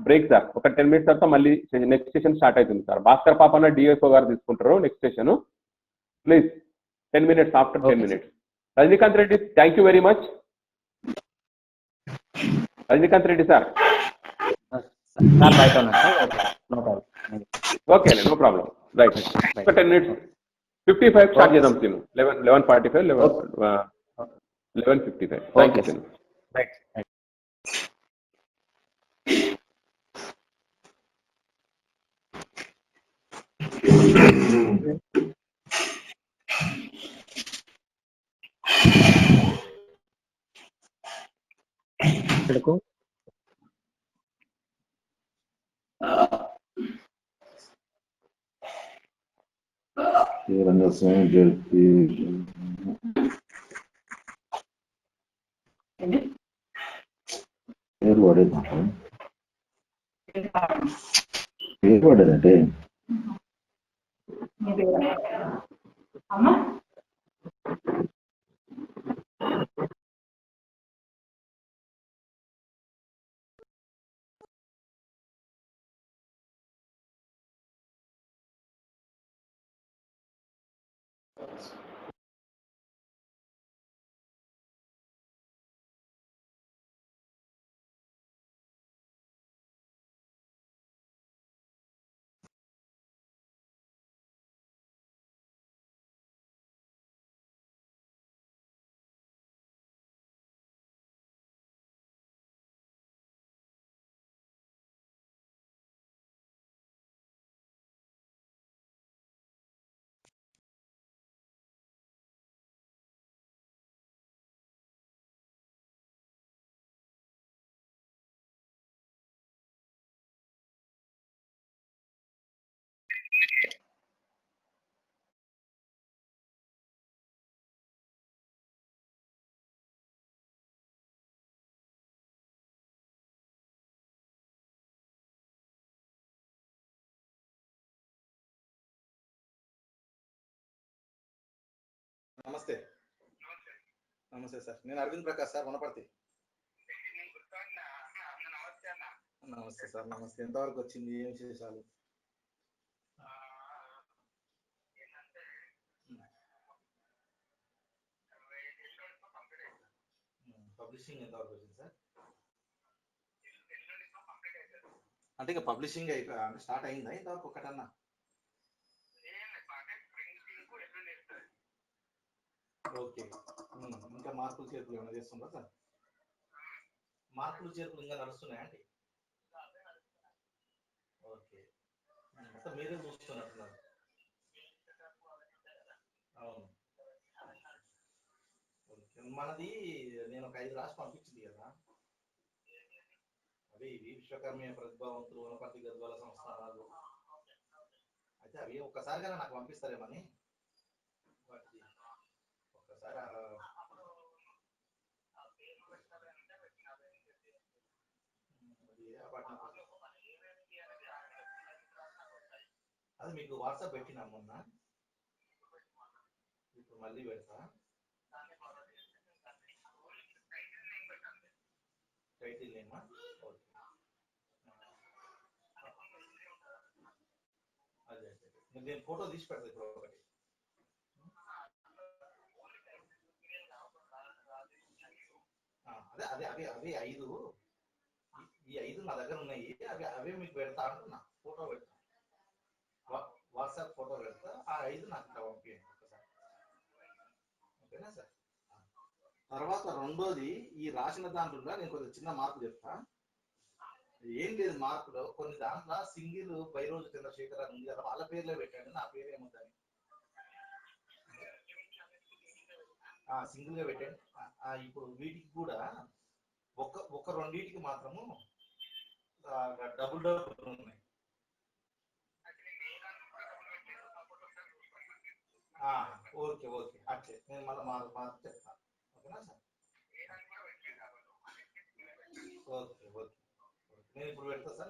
బ్రేక్ సార్. ఒక 10 minutes తర్వాత మళ్ళీ నెక్స్ట్ సెషన్ స్టార్ట్ అవుతుంది సార్. భాస్కర్ పాపన్న డిఎస్ఓ గారు తీసుకుంటారు next session. Please 10 minutes after 10 minutes. Rajinikanth Reddy thank you very much. Rajinikanth Reddy sir. బయట ఉన్నా sir. No problem. Okay no problem. Right. ఒక 10 minutes 55 స్టార్ట్ చేద్దాం Seenu. 11:45 11:55. Thank you Seenu. Right. పడేదంటే నమస్తే. నమస్తే సార్. నేను అరవింద్ ప్రకాష్ సార్, వనపర్తి. నమస్తే సార్. నమస్తే. ఎంతవరకు వచ్చింది? ఏం విశేషాలు? పబ్లిషింగ్ ఎంతవరకు వచ్చింది సార్? అంటే ఇక పబ్లిషింగ్ స్టార్ట్ అయిందా ఇంతవరకు ఒకటన్నా? ఓకే. ఇంకా మార్పులు చేర్పులు ఏమైనా చేస్తుందా సార్? మార్పులు చేర్పులు ఇంకా నడుస్తున్నాయా అండి? ఓకే. మొత్తం మీరే చూస్తున్నట్టున్నారు. అవును. ఓకే. మనది నేను ఒక 5 రాసి పంపించింది కదా, అవి విశ్వకర్మ ప్రతిభావంతులు వనపర్తి గద్వాల సంస్థానాలు. అయితే అవి ఒక్కసారిగా నాకు పంపిస్తారేమని వాటికి ఒక్కసారి అది మీకు వాట్సాప్ పెట్టినా మొన్న, ఇప్పుడు మళ్ళీ పెడతా. టైటిల్ నేమా? ఓకే, అదే నేను ఫోటో తీసి పెడతా ఇప్పుడు ఒకటి. అదే అదే అవే అవే 5 ఈ 5 నా దగ్గర ఉన్నాయి. అవే మీకు పెడతా అంటున్నా, ఫోటో పెడతా, వాట్సాప్ ఫోటో పెడతా. ఆ 5 నాకు పంపించండి ఒకసారి, ఓకేనా సార్? తర్వాత రెండోది, ఈ రాసిన దాంట్లో నేను కొంచెం చిన్న మార్పు చెప్తా. ఏం లేదు మార్పులో, కొన్ని దాంట్లో సింగిల్ బైరోజు చంద్రశేఖర్ అని ఉంది కదా, వాళ్ళ పేర్లే పెట్టండి, నా పేరు ఏముందని సింగిల్ గా పెట్టండి. ఇప్పుడు వీటికి కూడా ఒక రెండింటికి మాత్రము డబుల్ ఉన్నాయి. ఓకే ఓకే, అట్లే నేను మళ్ళీ మార్పు చెప్తాను, ఓకేనా సార్? ఓకే ఓకే, నేను ఇప్పుడు పెడతా సార్.